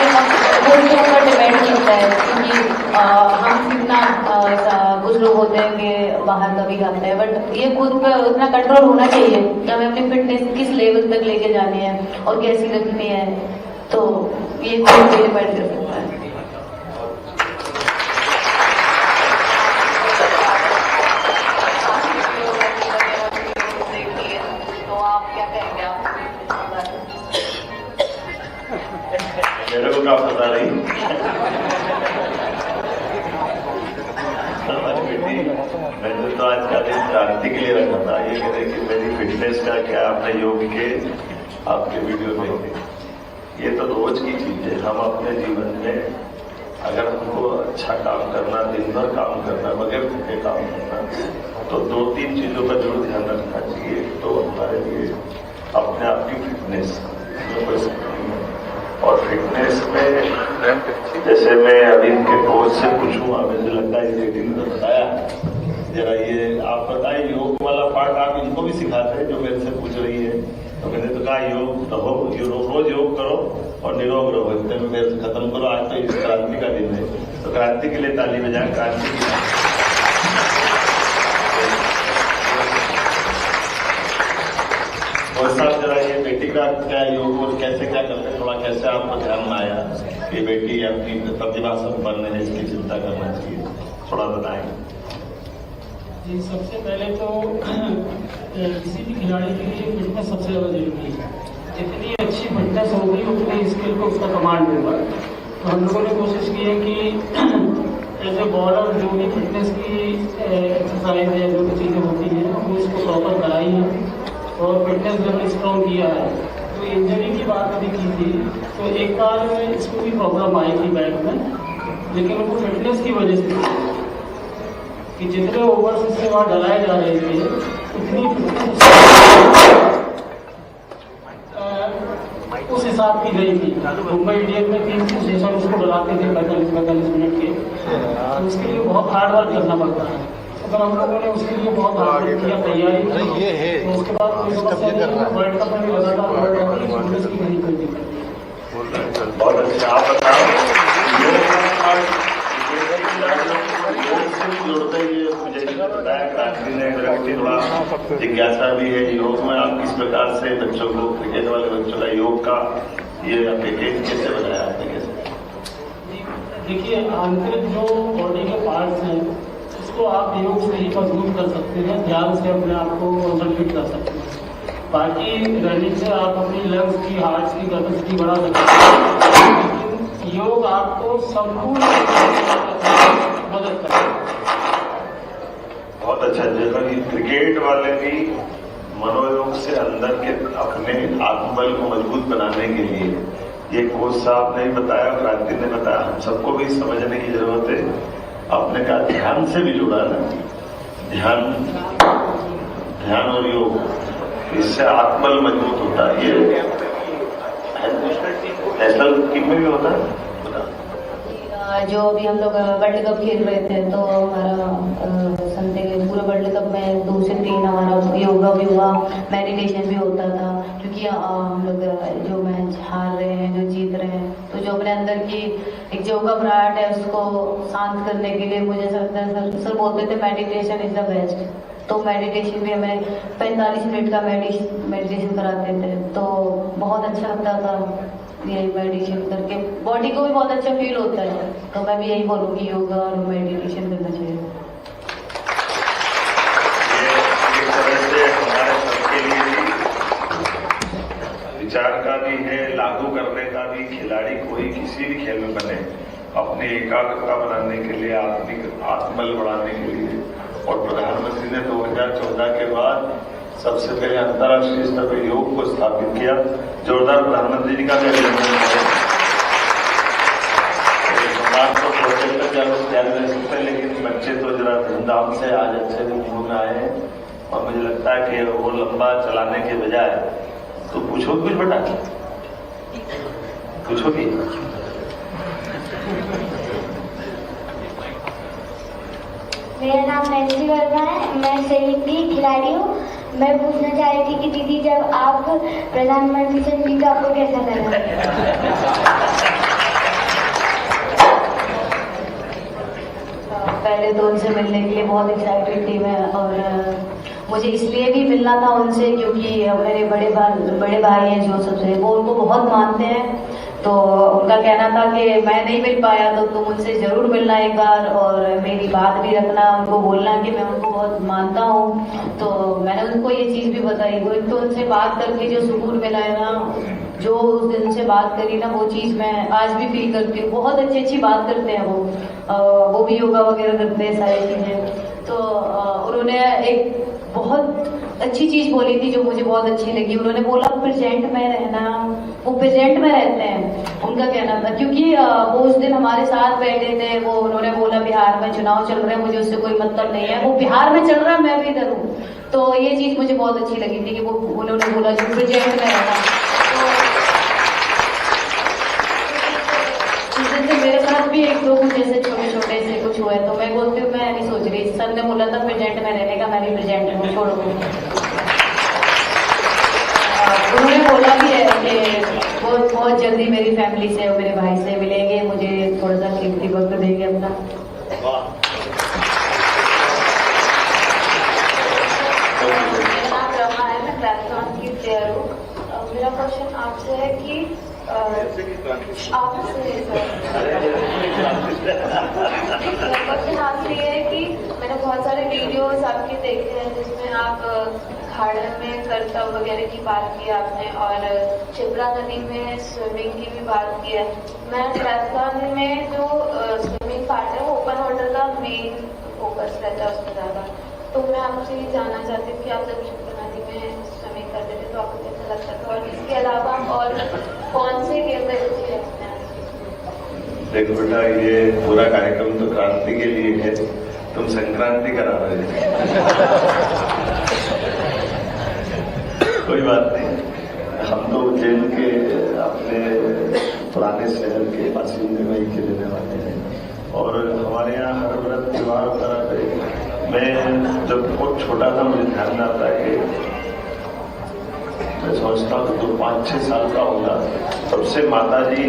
वो के ऊपर डिपेंड करता है क्योंकि हम कितना कुछ लोग होते हैं कि बाहर कभी खाते हैं, बट ये खुद पे उतना कंट्रोल होना चाहिए कि हमें अपनी फिटनेस किस लेवल तक लेके जानी है और कैसी रखनी है, तो ये खुद पे डिपेंड कर सकता है। तो आप क्या कहेंगे? मेरे को क्या पता नहीं। मैंने तो आज का दिन क्रांति के लिए रखा था, ये कह रहे कि मेरी फिटनेस का क्या, आपने योग के आपके वीडियो देखे, ये तो रोज की चीज है। हम अपने जीवन में अगर हमको अच्छा काम करना, दिन भर काम करना, बगैर थके काम करना, तो 2-3 चीजों का जरूर ध्यान रखना चाहिए। तो हमारे लिए अपने आप की फिटनेस और फिटनेस में जैसे मैं अभी इनके कोच से पूछूंगा, मुझे लगता है रेटिंग तो बताया, जरा ये आप बताइए योग वाला पार्ट आप इनको भी सिखाते हैं जो मेरे से पूछ रही है। तो मैंने तो कहा योग तो हो, रोज योग करो और निरोग रहो, इतने में मेरे से खत्म करो। आज तो इस क्रांति का दिन है, तो क्रांति के लिए ताली बजाएं। क्रांति की और साहब जरा ये बेटी का क्या योग और कैसे क्या करते हैं, थोड़ा कैसे आपको ध्यान में आया कि बेटी अपनी प्रतिभा संपन्न है, इसकी चिंता करना चाहिए, थोड़ा बताएं। जी, सबसे पहले तो किसी भी खिलाड़ी के लिए फिटनेस सबसे ज़्यादा जरूरी है। जितनी अच्छी फिटनेस होगी उतनी स्किल को उसका कमांड होगा। तो हम लोगों ने कोशिश की है कि एज ए बॉलर जो भी फिटनेस की एक्सरसाइज है, जो भी चीज़ें होती हैं वो इसको प्रॉपर कराई है और फिटनेस लेवल स्ट्रॉन्ग किया है। तो इंजरी की बात अभी की थी तो एक बार इसको भी प्रॉब्लम आई थी बैक में, लेकिन उनको फिटनेस की वजह से कि जितने ओवर्स इससे वहाँ डलाए जा रहे थे उतनी उस हिसाब की गई थी। मुंबई इंडियंस में 3 सेशन उसको डलाते थे 45 मिनट के, तो उसके लिए बहुत हार्ड वर्क करना पड़ता है। अगर हम लोगों ने उसके लिए बहुत हार्ड वर्क किया, तैयारी की, तो उसके बाद कोई समस्या नहीं, वर्ल्ड कप में भी लगातार वर्ल्ड कप की फिटनेस की नहीं कोई दिक्कत। बहुत अच्छा, आप बताओ योग से जुड़ते ही मुझे बताया क्रांति ने थोड़ा जिज्ञासा भी है योग में। आप किस प्रकार से बच्चों को, क्रिकेट वाले बच्चों का योग का ये पैकेज कैसे बनाया आपने, कैसे? देखिए, आंतरिक जो बॉडी के पार्ट्स हैं उसको आप योग से ही मजबूत कर सकते हैं, ध्यान से अपने आप को कंसंट्रेट कर सकते हैं। बाकी रनिंग से आप अपनी लंग्स की, हार्ट की कैपेसिटी बढ़ा सकते हैं, लेकिन योग आपको संपूर्ण मदद करता है। बहुत अच्छा। जैसा कि क्रिकेट वाले भी मनोयोग से अंदर के अपने आत्मबल को मजबूत बनाने के लिए, ये कोच साहब ने बताया, क्रांति ने बताया, हम सबको भी समझने की जरूरत है। आपने कहा ध्यान से भी जुड़ा ना, ध्यान और योग, इससे आत्मबल मजबूत होता है। ये नेशनल टीम में भी होता है। जो अभी हम लोग वर्ल्ड कप खेल रहे थे तो हमारा संडे पूरे वर्ल्ड कप में 2 से 3 हमारा योगा भी हुआ, मेडिटेशन भी होता था, क्योंकि हम लोग जो मैच हार रहे हैं, जो जीत रहे हैं, तो जो अपने अंदर की एक जो घबराहट है उसको शांत करने के लिए मुझे सर बोलते थे मेडिटेशन इज द बेस्ट। तो मेडिटेशन भी हमें 45 मिनट का मेडिटेशन कराते थे, तो बहुत अच्छा लगता था ये मेडिटेशन करके, बॉडी को भी बहुत अच्छा फील होता है। तो मैं भी यही बोलूँगी योगा और मेडिटेशन करना चाहिए। एक तरह से हमारे सबके लिए विचार का भी है, लागू करने का भी। खिलाड़ी कोई किसी भी खेल में बने, अपनी एकाग्रता बनाने के लिए, आत्मबल बढ़ाने के लिए। और प्रधानमंत्री ने 2014 के बाद सबसे पहले अंतर्राष्ट्रीय स्तर पर योग को स्थापित किया। जोरदार प्रधानमंत्री जी का भी अभिनंदन है। समाज को प्रोजेक्ट तक ध्यान दे सकते हैं, लेकिन बच्चे तो जरा धूमधाम से आज अच्छे रूप में आए हैं। और मुझे लगता है कि वो लंबा चलाने के बजाय तो पूछो कुछ बेटा, पूछो भी। मेरा नाम नैन्सी वर्मा है, मैं सैनिक की खिलाड़ी हूँ। मैं पूछना चाह रही थी कि दीदी, जब आप प्रधानमंत्री से मिली तो आपको कैसा लगा? पहले तो उनसे मिलने के लिए बहुत एक्साइटेड थी मैं, और मुझे इसलिए भी मिलना था उनसे क्योंकि मेरे बड़े भाई हैं जो सबसे, वो उनको बहुत मानते हैं। तो उनका कहना था कि मैं नहीं मिल पाया तो तुम उनसे जरूर मिलना एक बार, और मेरी बात भी रखना, उनको बोलना कि मैं उनको बहुत मानता हूँ। तो मैंने उनको ये चीज़ भी बताई। वो तो उनसे बात करके जो सुकून मिला है ना, जो उस दिन से बात करी ना, वो चीज़ मैं आज भी फील करती हूँ। बहुत अच्छी बात करते हैं वो भी योगा वगैरह करते हैं, सारी चीज़ें। तो उन्होंने एक बहुत अच्छी चीज़ बोली थी जो मुझे बहुत अच्छी लगी। उन्होंने बोला प्रेजेंट में रहना, वो प्रेजेंट में रहते हैं, उनका कहना था। क्योंकि वो उस दिन हमारे साथ बैठे थे, वो उन्होंने बोला बिहार में चुनाव चल रहे हैं, मुझे उससे कोई मतलब नहीं है, वो बिहार में चल रहा है, मैं भी इधर हूँ। तो ये चीज़ मुझे बहुत अच्छी लगी थी कि वो उन्होंने बोला जो प्रेजेंट में रहना। तो मेरे साथ भी 1-2 कुछ ऐसे छोटे से कुछ हुए, तो मैं बोलती हूँ मैं नहीं सोच रही। सर ने बोला था प्रेजेंट में रहने का, मैं भी प्रेजेंट में छोड़ दूँ। उन्होंने बोला भी है कि वो बहुत जल्दी मेरी फैमिली से और मेरे भाई से मिलेंगे, मुझे थोड़ा सा कीमती वक्त देंगे अपना। मेरा क्वेश्चन आपसे है कि आपसे ये है कि मैंने बहुत सारे वीडियोस आपके देखे हैं जिसमें आप खाड़े में करतब वगैरह की बात की आपने, और शिप्रा नदी में स्विमिंग की भी बात की है। मैं ट्रायथलॉन में जो स्विमिंग पार्ट है वो ओपन वाटर का मेन फोकस रहता है उसमें ज़्यादा। तो मैं आपसे ये जानना चाहती हूँ कि आप जब शिप्रा नदी में स्विमिंग करते थे तो आपको कैसा लगता था, और इसके अलावा और कौन से गेम में रुचि रखते हैं? देखो बेटा, ये पूरा कार्यक्रम तो क्रांति के लिए है, तुम संक्रांति करा रहे हो। कोई बात नहीं, हम तो उज्जैन के अपने पुराने शहर के बासिंदे वहीं के रहने वाले हैं, और हमारे यहाँ हर व्रत त्योहार वगैरह पे मैं जब बहुत छोटा था मुझे ध्यान आता है कि मैं सोचता हूँ तो 5-6 साल का होगा, तब से माता जी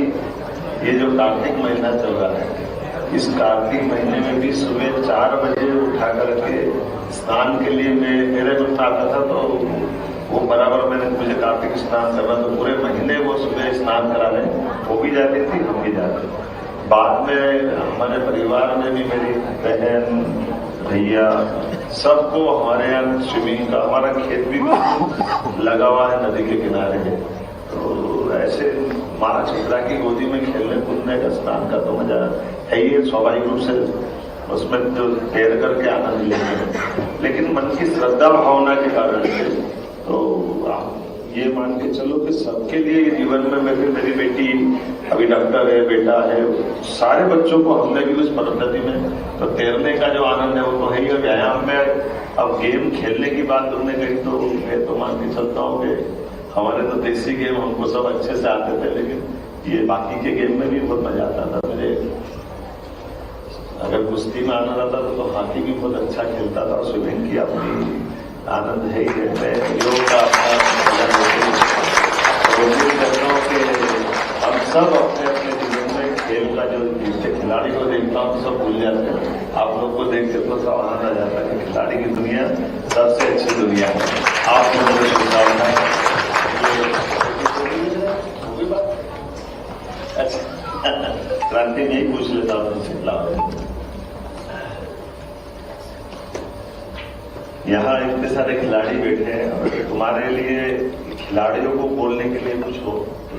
ये जो कार्तिक महीना चल रहा है इस कार्तिक महीने में भी सुबह 4 बजे उठा करके स्नान के लिए मेरे मन में आता था, तो वो बराबर मैंने मुझे कार्तिक स्नान करना, तो पूरे महीने वो सुबह स्नान कराने वो भी जाती थी, हम भी जाते। बाद में हमारे परिवार में भी मेरी बहन भैया सबको हमारे यहाँ स्विमिंग का, हमारा खेत भी लगा हुआ है नदी के किनारे है, तो ऐसे माँ चित्रा की गोदी में खेलने कूदने का स्नान का तो मजा है ही, स्वाभाविक रूप से उसमें जो तैर करके आनंद लेंगे, लेकिन मन की श्रद्धा भावना के कारण से तो ये मान के चलो कि सबके लिए जीवन में मेरी बेटी अभी डॉक्टर है, बेटा है, सारे बच्चों को हमने भी उस पद्धति में तो तैरने का जो आनंद है वो तो है ही। व्यायाम में अब गेम खेलने की बात तुमने कही, तो मैं तो मान के चलता हूँ कि हमारे तो देसी गेम हमको सब अच्छे से आते थे, लेकिन ये बाकी के गेम में भी बहुत मजा आता था मुझे। अगर कुश्ती में आनंद आता था तो हॉकी भी बहुत अच्छा खेलता था, स्विमिंग की अपनी आनंद है ही रहता है। योग का हम सब अपने अपने जीवन में खेल का जो जिससे खिलाड़ी को देखता हूँ सब भूल जाते हैं। आप लोग को देख के तो सब आनंद आ जाता है कि खिलाड़ी की दुनिया सबसे अच्छी दुनिया है। आपको मुझे शुभकामनाएं। अच्छा क्रांति में ही पूछ लेता हूँ तुमसे, यहाँ इतने सारे खिलाड़ी बैठे हैं और तुम्हारे लिए खिलाड़ियों को बोलने के लिए कुछ हो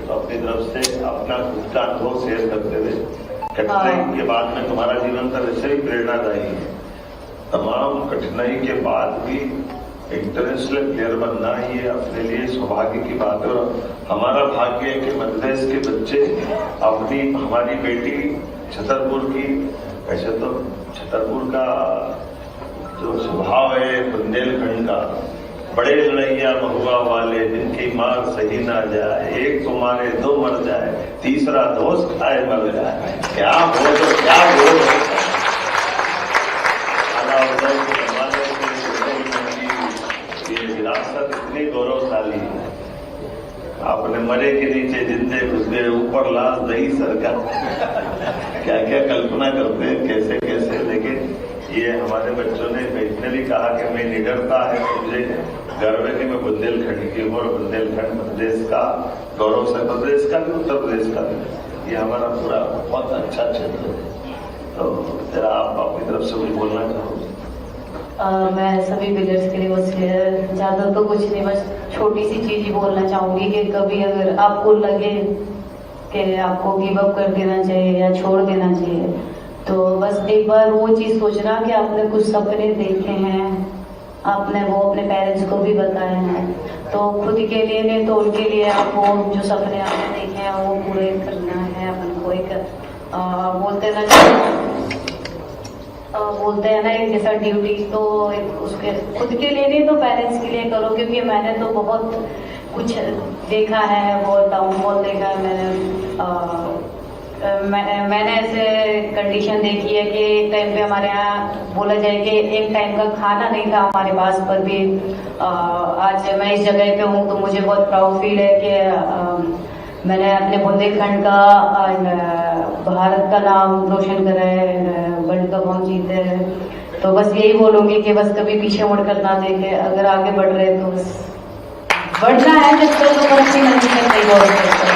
तो अपनी तरफ से अपना खुद का अनुभव शेयर करते हुए, कठिनाई के बाद में तुम्हारा जीवन का वैसे ही प्रेरणादायी है। तमाम कठिनाई के बाद भी इंटरनेशनल प्लेयर बनना ही अपने लिए सौभाग्य की बात है, और हमारा भाग्य है कि मध्य प्रदेश के बच्चे अपनी हमारी बेटी छतरपुर की, वैसे तो छतरपुर का जो स्वभाव है बुंदेलखंड का, बड़े लड़ैया महुआ वाले जिनकी मार सही ना जाए, एक तो मारे दो मर जाए, तीसरा दोस्त खाए मर जाए, क्या बोल क्या बोल। ये विरासत इतनी गौरवशाली है, आपने मरे के नीचे जिंदे घुस गए, ऊपर लाश दही सरकार क्या क्या कल्पना करते हैं कैसे कैसे। लेकिन ये हमारे बच्चों ने भी कहा कि मैं निडरता है, मुझे गर्व है कि मैं बुंदेलखंड की हूँ, और बुंदेलखंड प्रदेश का गौरव से, प्रदेश का भी उत्तर प्रदेश का भी, ये हमारा पूरा बहुत अच्छा क्षेत्र है। तो जरा आप अपनी तरफ से कुछ बोलना चाहोगे? मैं सभी बिल्डर्स के लिए बस ज़्यादा तो कुछ नहीं, बस छोटी सी चीज़ ही बोलना चाहूँगी कि कभी अगर आपको लगे कि आपको गिव अप कर देना चाहिए या छोड़ देना चाहिए, तो बस एक बार वो चीज़ सोचना कि आपने कुछ सपने देखे हैं, आपने वो अपने पेरेंट्स को भी बताए हैं, तो खुद के लिए नहीं तो उनके लिए आपको जो सपने आपने देखे हैं वो पूरे करना है। अपन को एक बोलते हैं ना एक जैसा ड्यूटी, तो एक उसके खुद के लिए नहीं तो पेरेंट्स के लिए करो, क्योंकि मैंने तो बहुत कुछ देखा है, बहुत डाउनफॉल देखा है मैंने ऐसे कंडीशन देखी है कि एक टाइम पे हमारे यहाँ बोला जाए कि एक टाइम का खाना नहीं था हमारे पास, पर भी आज मैं इस जगह पे हूँ तो मुझे बहुत प्राउड फील है कि मैंने अपने बुंदेलखंड का भारत का नाम रोशन करा है, वर्ल्ड कप हम जीते हैं। तो बस यही बोलूँगी कि बस कभी पीछे मुड़कर ना देखे, अगर आगे बढ़ रहे तो बस बढ़ना है, जब तक तो अच्छी मंजिल तक नहीं पहुँच सकते।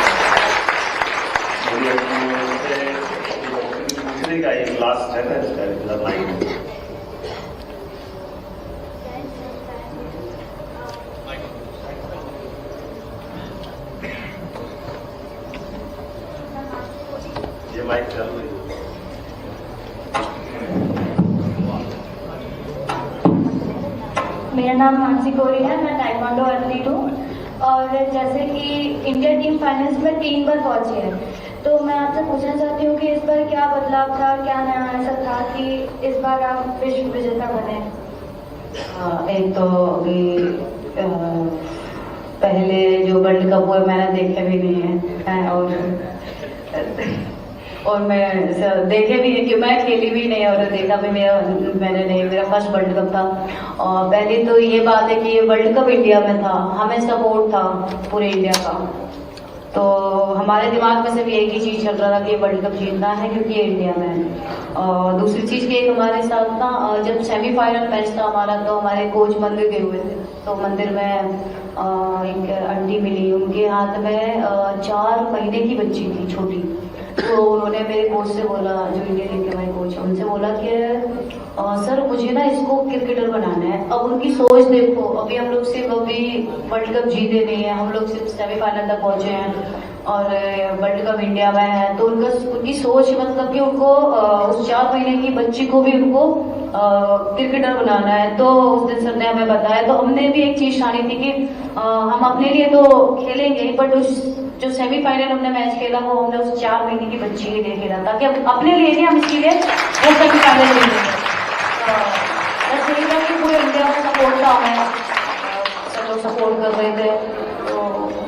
का एक लास्ट है ना इसका माइक, ये माइक चालू है। मेरा नाम मानसी गौरी है, मैं ताइक्वांडो एथलीट हूँ, और जैसे कि इंडिया टीम फाइनल्स में 3 बार पहुंची है, तो मैं आपसे पूछना चाहती हूँ कि इस बार क्या बदलाव था, क्या नया ऐसा था कि इस बार आप विश्व विजेता बने? एक तो अभी पहले जो वर्ल्ड कप हुए मैंने देखे भी नहीं है, और मैं देखे भी नहीं कि मैं खेली भी नहीं और देखा भी मैंने नहीं, मेरा फर्स्ट वर्ल्ड कप था। और पहले तो ये बात है कि ये वर्ल्ड कप इंडिया में था, हमें सपोर्ट था पूरे इंडिया का, तो हमारे दिमाग में सिर्फ एक ही चीज़ चल रहा था कि वर्ल्ड कप जीतना है, क्योंकि ये इंडिया में है। और दूसरी चीज़ की एक हमारे साथ ना, जब सेमीफाइनल मैच था हमारा, तो हमारे कोच मंदिर गए हुए थे। तो मंदिर में एक आंटी मिली, उनके हाथ में 4 महीने की बच्ची थी, छोटी। तो उन्होंने मेरे कोच से बोला, जो इंडिया टीम के हमारे कोच, उनसे बोला कि सर मुझे ना इसको क्रिकेटर बनाना है। अब उनकी सोच देखो, अभी हम लोग सिर्फ अभी वर्ल्ड कप जीते नहीं है, हम लोग सिर्फ सेमीफाइनल तक पहुंचे हैं और वर्ल्ड कप इंडिया में है। तो उनकी सोच मतलब कि उनको उस 4 महीने की बच्ची को भी उनको क्रिकेटर बनाना है। तो उस दिन सर ने हमें बताया, तो हमने भी एक चीज ठानी थी कि हम अपने लिए तो खेलेंगे, बट उस जो सेमीफाइनल हमने मैच खेला वो हमने उस 4 महीने की बच्ची के लिए खेला, ताकि अपने लिए नहीं, हम इसके लिए वो सेमीफाइनल खेलेंगे। बस यही था कि पूरे इंडिया में सपोर्ट था, हमें सब लोग सपोर्ट कर रहे थे, तो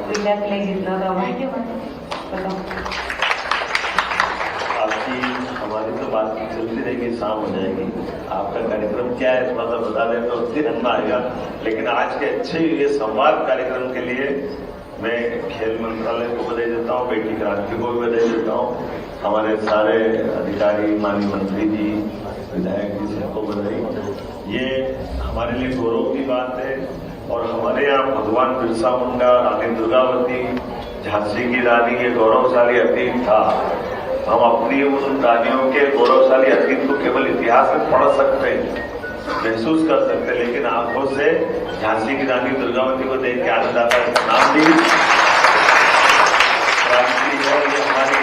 इंडिया के लिए जीतना था हमें। आपकी हमारी तो बात चलती रहेगी, शाम हो जाएगी। आपका कार्यक्रम क्या है थोड़ा सा बता दें तो दिन अन्ना आएगा। लेकिन आज के अच्छे ये संवाद कार्यक्रम के लिए मैं खेल मंत्रालय को बधाई देता हूँ, बेटी क्रांति को भी बधाई देता हूँ, हमारे सारे अधिकारी, माननीय मंत्री जी, विधायक जी, सबको बधाई। ये हमारे लिए गौरव की बात है। और हमारे यहाँ भगवान बिरसा मुंडा, रानी दुर्गावती, झांसी की रानी, ये गौरवशाली अतीत था। हम अपनी उन रानियों के गौरवशाली अतीत को केवल इतिहास में पढ़ सकते हैं, महसूस कर सकते हैं, लेकिन आंखों से झांसी की रानी दुर्गावती को देख के आनंद आता है। नाम भी क्रांति है, ये हमारी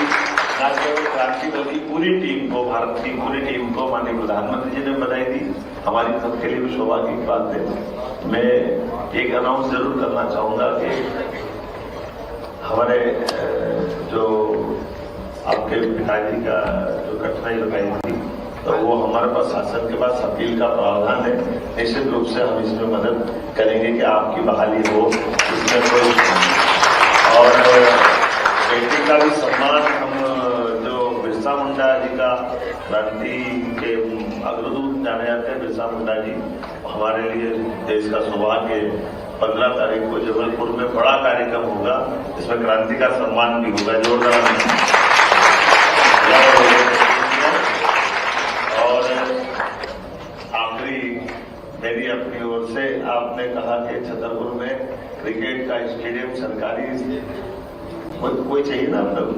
न केवल क्रांति बल्कि पूरी टीम को, भारत की पूरी टीम को माननीय प्रधानमंत्री जी ने बधाई दी। हमारी सबके लिए भी सौभाग्य की बात है। मैं एक अनाउंस जरूर करना चाहूंगा कि हमारे जो आपके पिताजी का जो कठिनाई बताई थी, तो वो हमारे पास शासन के पास अपील का प्रावधान है। निश्चित रूप से हम इसमें मदद करेंगे कि आपकी बहाली हो, इसमें कोई। और बेटी का भी सम्मान, हम जो बिरसा मुंडा जी का क्रांति के अग्रदूत जाने जाते हैं, बिरसा मुंडा जी हमारे लिए देश का सौभाग्य। 15 तारीख को जबलपुर में बड़ा कार्यक्रम होगा, इसमें क्रांति का सम्मान भी होगा, जोरदार। और आखिरी मेरी अपनी ओर से, आपने कहा कि छतरपुर में क्रिकेट का स्टेडियम सरकारी कोई चाहिए ना मतलब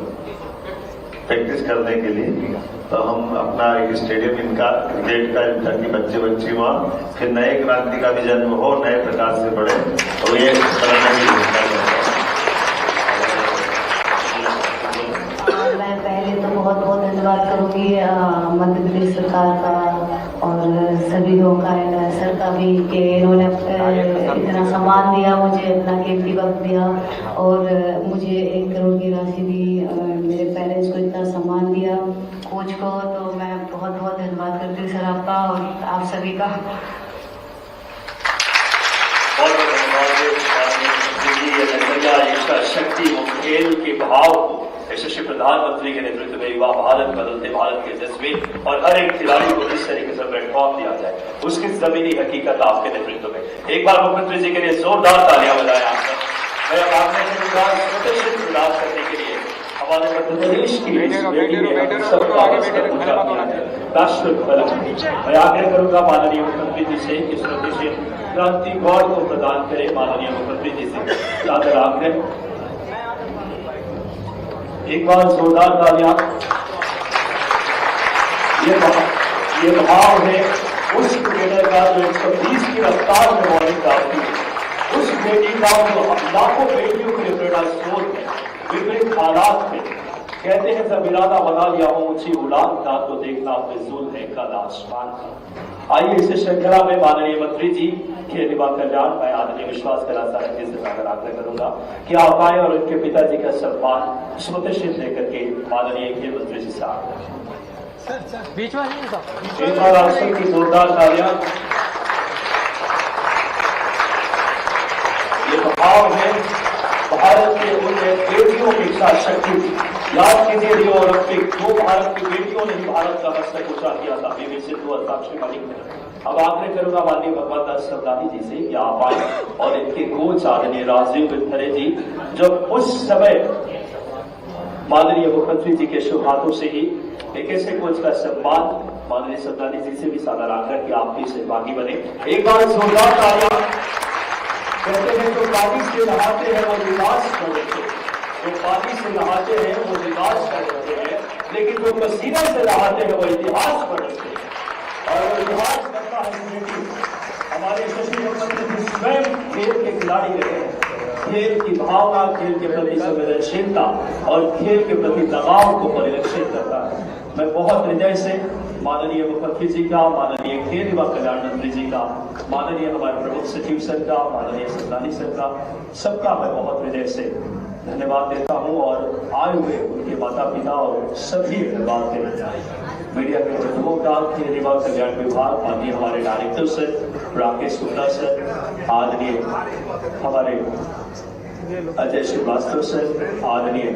प्रैक्टिस करने के लिए, तो हम अपना एक स्टेडियम इनका क्रिकेट का, ताकि बच्चे बच्ची वहाँ फिर नए क्रांति का भी जन्म हो, नए प्रकार से बढ़े। तो ये करने की मैं पहले तो बहुत बहुत धन्यवाद करूंगी मध्य प्रदेश सरकार का और सभी लोगों का, सर का भी, कि इन्होंने इतना सम्मान दिया मुझे, अपना कीमती वक्त दिया और मुझे 1 करोड़ की राशि दी, मेरे पेरेंट्स को इतना सम्मान दिया, कोच को। तो मैं बहुत बहुत धन्यवाद करती हूँ सर आपका और आप सभी का। बहुत धन्यवाद। शक्ति वो खेल के भाव को यशस्वी प्रधानमंत्री के नेतृत्व में युवा भारत, बदलते भारत के जज्बे और हर एक खिलाड़ी को किस तरीके से प्लेटफॉर्म दिया जाए, उसकी जमीनी हकीकत आपके नेतृत्व में। एक बार मुख्यमंत्री जी के लिए जोरदार तालियां बजाएं आपने। मैं आपने स्वतंत्र विकास करने के लिए हमारे मध्य प्रदेश की राष्ट्र मैं आग्रह करूंगा माननीय मुख्यमंत्री जी से कि स्वदेशी क्रांति गौर को प्रदान करें। माननीय मुख्यमंत्री जी से सादर आग्रह। एक बार जोरदार तालियां। ये भाव है उस क्रिकेटर का जो 120 की रफ्तार में बॉलिंग डालती है, उस बेटी का जो लाखों बेटियों के लिए प्रेरणा स्रोत है विपरीत हालात में। कहते हैं जब इरादा बना लिया हो ऊंची उड़ान का, तो देखना फिजूल है कल आसमान का। आइए इसे श्रृंखला में माननीय मंत्री जी खेल युवा कल्याण, मैं आदरणीय विश्वास कला सारथी से आग्रह करूंगा कि आप आए और उनके पिताजी का सम्मान स्मृतिचिन्ह लेकर के माननीय खेल मंत्री जी से बीच में एक बार आप सबकी जोरदार तालियां। ये भाव है भारत के उन बेटियों की इच्छा शक्ति याद कीजिए रियो ओलंपिक, 2 भारत की बेटियों ने ही भारत का मस्तक ऊंचा किया था, पीवी सिंधु और साक्षी मलिक ने। अब आग्रह करूंगा माननीय भगवत दास सबदानी जी से कि आप आए और इनके कोच आदरणीय राजीव विथरे जी, जब उस समय माननीय मुख्यमंत्री जी के शुभ हाथों से ही एक ऐसे कोच का सम्मान माननीय सबदानी जी से भी सादर आकर कि आप भी सहभागी बने। एक बार जोरदार तालियां। कहते हैं जो पानी से नहाते हैं वो विकास कर देते हैं, जो पानी से नहाते हैं वो विकास कर देते हैं, लेकिन जो पसीने से नहाते हैं वो इतिहास कर देते हैं। और वो इतिहास करता है हमारे शशि मुखर्जी जी स्वयं खेल के खिलाड़ी रहे हैं। खेल की भावना, खेल के प्रति संवेदनशीलता और खेल के प्रति लगाव को परिलक्षित करता है। मैं बहुत हृदय से माननीय मुख्यमंत्री जी का, माननीय खेल युवा कल्याण मंत्री जी का, माननीय हमारे प्रमुख सचिव सर का, माननीय सबदानी सर का, सबका मैं बहुत हृदय से धन्यवाद देता हूं। और आए हुए उनके माता पिता और सभी धन्यवाद देता मीडिया के प्रतिनिधियों का, खेल युवा कल्याण विभाग, माननीय हमारे director sir Rakesh Gupta sir, आदरणीय हमारे अजय श्रीवास्तव सर, आदरणीय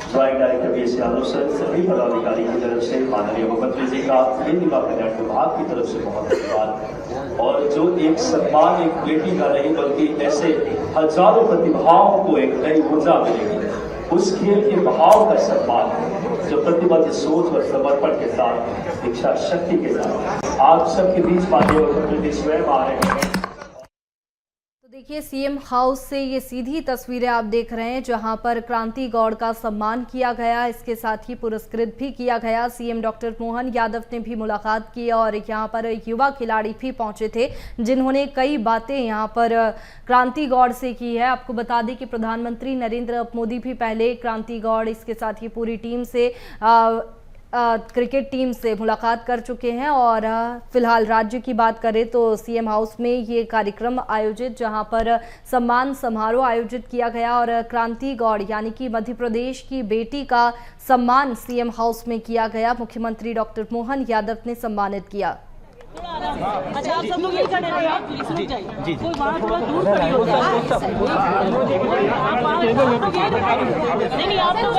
drawing director V Yadav sir, सभी पदाधिकारी की तरफ से माननीय मुख्यमंत्री जी का, खेल युवा कल्याण विभाग की तरफ से बहुत धन्यवाद। और जो एक सम्मान एक बेटी का नहीं बल्कि ऐसे हजारों प्रतिभाओं को एक नई ऊर्जा मिलेगी, उस खेल के भाव का सम्मान जो प्रतिबद्ध सोच और समर्पण के साथ, इच्छा शक्ति के साथ आप सबके बीच माननीय मुख्यमंत्री स्वयं आ रहे हैं। देखिए सीएम हाउस से ये सीधी तस्वीरें आप देख रहे हैं जहां पर क्रांति गौड़ का सम्मान किया गया, इसके साथ ही पुरस्कृत भी किया गया। सीएम डॉक्टर मोहन यादव ने भी मुलाकात की और यहां पर युवा खिलाड़ी भी पहुंचे थे जिन्होंने कई बातें यहां पर क्रांति गौड़ से की है। आपको बता दें कि प्रधानमंत्री नरेंद्र मोदी भी पहले क्रांति गौड़, इसके साथ ही पूरी टीम से क्रिकेट टीम से मुलाकात कर चुके हैं। और फिलहाल राज्य की बात करें तो सीएम हाउस में ये कार्यक्रम आयोजित, जहां पर सम्मान समारोह आयोजित किया गया और क्रांति गौड़ यानी कि मध्य प्रदेश की बेटी का सम्मान सीएम हाउस में किया गया। मुख्यमंत्री डॉक्टर मोहन यादव ने सम्मानित किया। अच्छा आप सब लोग यही खड़े रहिए, आप प्लीज रुक जाइए, कोई वहाँ थोड़ा दूर खड़ी हो जाए। नहीं आप लोग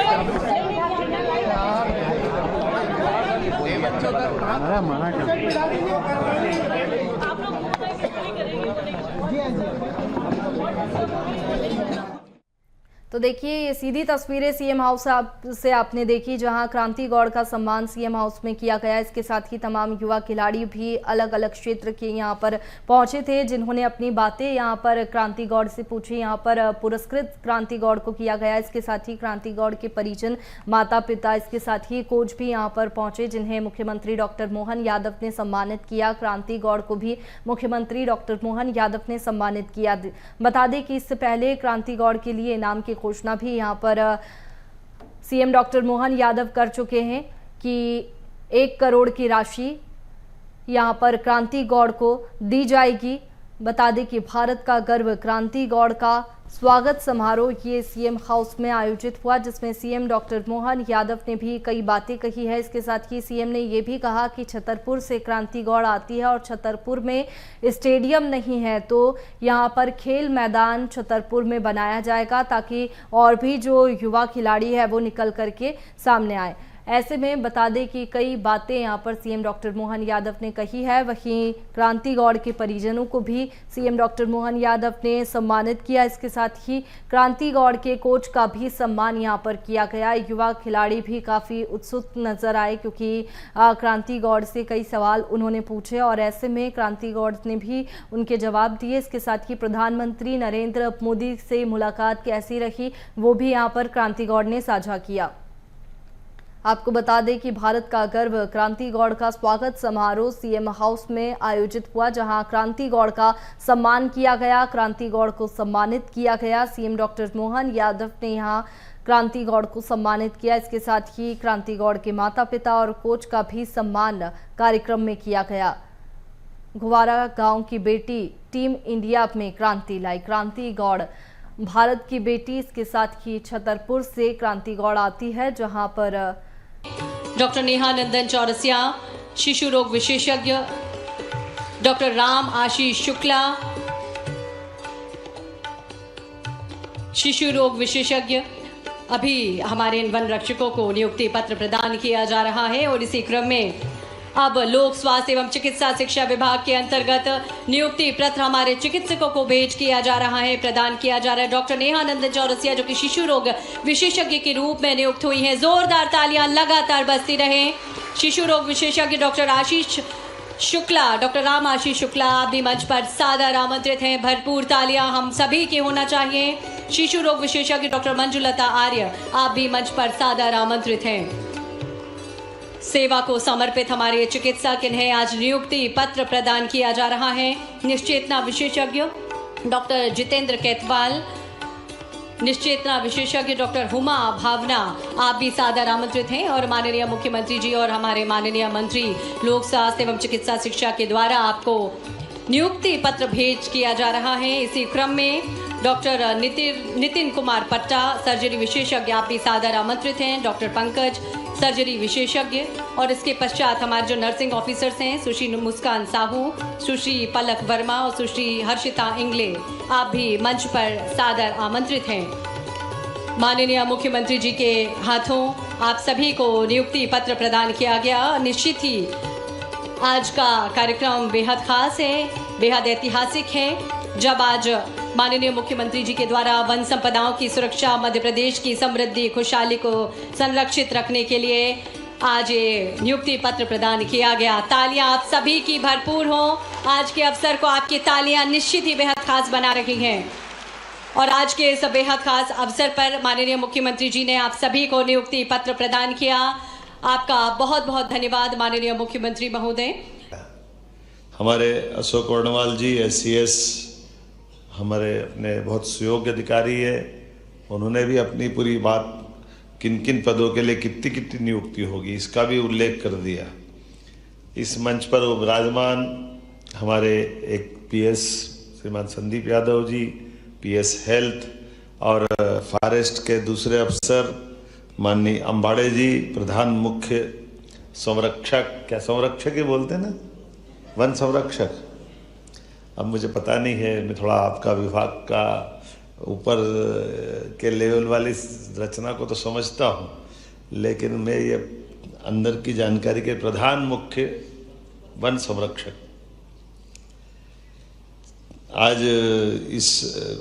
तो देखिए ये सीधी तस्वीरें सीएम हाउस से आपने देखी जहां क्रांति गौड़ का सम्मान सीएम हाउस में किया गया। इसके साथ ही तमाम युवा खिलाड़ी भी अलग अलग क्षेत्र के यहां पर पहुंचे थे जिन्होंने अपनी बातें यहां पर क्रांति गौड़ से पूछी। यहां पर पुरस्कृत क्रांति गौड़ को किया गया। इसके साथ ही क्रांति गौड़ के परिजन, माता पिता, इसके साथ ही कोच भी यहां पर पहुंचे जिन्हें मुख्यमंत्री डॉक्टर मोहन यादव ने सम्मानित किया। क्रांति गौड़ को भी मुख्यमंत्री डॉक्टर मोहन यादव ने सम्मानित किया। बता दें कि इससे पहले क्रांति गौड़ के लिए इनाम की घोषणा भी यहां पर सीएम डॉक्टर मोहन यादव कर चुके हैं कि 1 करोड़ की राशि यहां पर क्रांति गौड़ को दी जाएगी। बता दें कि भारत का गर्व क्रांति गौड़ का स्वागत समारोह ये सीएम हाउस में आयोजित हुआ जिसमें सीएम डॉक्टर मोहन यादव ने भी कई बातें कही है। इसके साथ ही सीएम ने ये भी कहा कि छतरपुर से क्रांति गौड़ आती है और छतरपुर में स्टेडियम नहीं है तो यहाँ पर खेल मैदान छतरपुर में बनाया जाएगा ताकि और भी जो युवा खिलाड़ी है वो निकल करके सामने आए। ऐसे में बता दें कि कई बातें यहाँ पर सीएम डॉक्टर मोहन यादव ने कही है। वहीं क्रांति गौड़ के परिजनों को भी सीएम डॉक्टर मोहन यादव ने सम्मानित किया। इसके साथ ही क्रांति गौड़ के कोच का भी सम्मान यहाँ पर किया गया। युवा खिलाड़ी भी काफ़ी उत्सुक नजर आए क्योंकि क्रांति गौड़ से कई सवाल उन्होंने पूछे और ऐसे में क्रांति गौड़ ने भी उनके जवाब दिए। इसके साथ ही प्रधानमंत्री नरेंद्र मोदी से मुलाकात कैसी रही वो भी यहाँ पर क्रांति गौड़ ने साझा किया। आपको बता दें कि भारत का गर्व क्रांति गौड़ का स्वागत समारोह सीएम हाउस में आयोजित हुआ जहां क्रांति गौड़ का सम्मान किया गया। क्रांति गौड़ को सम्मानित किया गया। सीएम डॉक्टर मोहन यादव ने यहां क्रांति गौड़ को सम्मानित किया। इसके साथ ही क्रांति गौड़ के माता पिता और कोच का भी सम्मान कार्यक्रम में किया गया। घुवारा गांव की बेटी टीम इंडिया में क्रांति लाई। क्रांति गौड़ भारत की बेटी, इसके साथ ही छतरपुर से क्रांति गौड़ आती है जहां पर डॉक्टर नेहा नंदन चौरसिया, शिशु रोग विशेषज्ञ, डॉक्टर राम आशीष शुक्ला, शिशु रोग विशेषज्ञ, अभी हमारे इन वन रक्षकों को नियुक्ति पत्र प्रदान किया जा रहा है और इसी क्रम में अब लोक स्वास्थ्य एवं चिकित्सा शिक्षा विभाग के अंतर्गत नियुक्ति पत्र हमारे चिकित्सकों को भेज किया जा रहा है, प्रदान किया जा रहा है। डॉक्टर नेहा नंदन चौरसिया जो कि शिशु रोग विशेषज्ञ के रूप में नियुक्त हुई हैं, जोरदार तालियां लगातार बजती रहें। शिशु रोग विशेषज्ञ डॉक्टर आशीष शुक्ला, डॉक्टर राम आशीष शुक्ला, आप भी मंच पर सादर आमंत्रित हैं। भरपूर तालियां हम सभी की होना चाहिए। शिशु रोग विशेषज्ञ डॉक्टर मंजुलता आर्य, आप भी मंच पर सादर आमंत्रित हैं। सेवा को समर्पित हमारे चिकित्सक, इन्हें आज नियुक्ति पत्र प्रदान किया जा रहा है। निश्चेतना विशेषज्ञ डॉक्टर जितेंद्र केतवाल, निश्चेतना विशेषज्ञ डॉक्टर हुमा भावना, आप भी सादर आमंत्रित हैं। और माननीय मुख्यमंत्री जी और हमारे माननीय मंत्री लोक स्वास्थ्य एवं चिकित्सा शिक्षा के द्वारा आपको नियुक्ति पत्र भेज किया जा रहा है। इसी क्रम में डॉक्टर नितिन कुमार पट्टा, सर्जरी विशेषज्ञ, आप भी सादर आमंत्रित हैं। डॉक्टर पंकज, सर्जरी विशेषज्ञ। और इसके पश्चात हमारे जो नर्सिंग ऑफिसर्स हैं, सुश्री मुस्कान साहू, सुश्री पलक वर्मा और सुश्री हर्षिता इंगले, आप भी मंच पर सादर आमंत्रित हैं। माननीय मुख्यमंत्री जी के हाथों आप सभी को नियुक्ति पत्र प्रदान किया गया। निश्चित ही आज का कार्यक्रम बेहद खास है, बेहद ऐतिहासिक है, जब आज माननीय मुख्यमंत्री जी के द्वारा वन संपदाओं की सुरक्षा, मध्य प्रदेश की समृद्धि खुशहाली को संरक्षित रखने के लिए आज ये नियुक्ति पत्र प्रदान किया गया। तालियां आप सभी की भरपूर हों। आज के अवसर को आपकी तालियां निश्चित ही बेहद खास बना रही हैं। और आज के इस बेहद खास अवसर पर माननीय मुख्यमंत्री जी ने आप सभी को नियुक्ति पत्र प्रदान किया। आपका बहुत बहुत धन्यवाद माननीय मुख्यमंत्री महोदय। हमारे अशोक वर्णवाल जी SCS हमारे अपने बहुत सुयोग्य अधिकारी है, उन्होंने भी अपनी पूरी बात किन किन पदों के लिए कितनी कितनी नियुक्ति होगी इसका भी उल्लेख कर दिया। इस मंच पर विराजमान हमारे एक PS श्रीमान संदीप यादव जी, PS हेल्थ और फॉरेस्ट के दूसरे अफसर माननीय अंबाड़े जी, प्रधान मुख्य संरक्षक, क्या संरक्षक ही बोलते हैं ना, वन संरक्षक, अब मुझे पता नहीं है, मैं थोड़ा आपका विभाग का ऊपर के लेवल वाली रचना को तो समझता हूँ, लेकिन मैं ये अंदर की जानकारी के प्रधान मुख्य वन संरक्षक। आज इस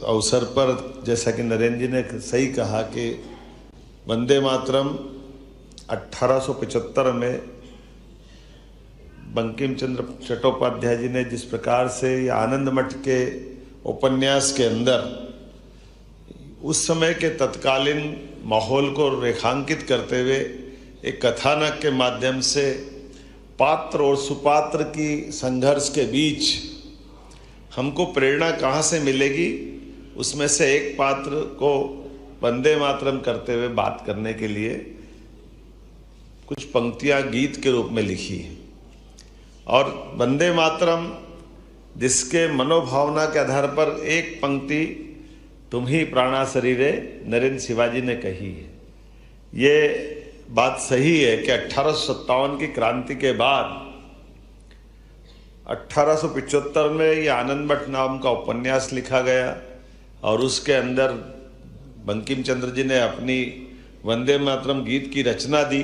अवसर पर जैसा कि नरेंद्र जी ने सही कहा कि वंदे मातरम 1875 में बंकिम चंद्र चट्टोपाध्याय जी ने जिस प्रकार से ये आनंद मठ के उपन्यास के अंदर उस समय के तत्कालीन माहौल को रेखांकित करते हुए एक कथानक के माध्यम से पात्र और सुपात्र की संघर्ष के बीच हमको प्रेरणा कहाँ से मिलेगी, उसमें से एक पात्र को वंदे मातरम करते हुए बात करने के लिए कुछ पंक्तियां गीत के रूप में लिखी है। और वंदे मातरम जिसके मनोभावना के आधार पर एक पंक्ति तुम ही प्राणा शरीरे नरेंद्र शिवाजी ने कही है। ये बात सही है कि 1857 की क्रांति के बाद 1875 में ये आनंद मठ नाम का उपन्यास लिखा गया और उसके अंदर बंकिम चंद्र जी ने अपनी वंदे मातरम गीत की रचना दी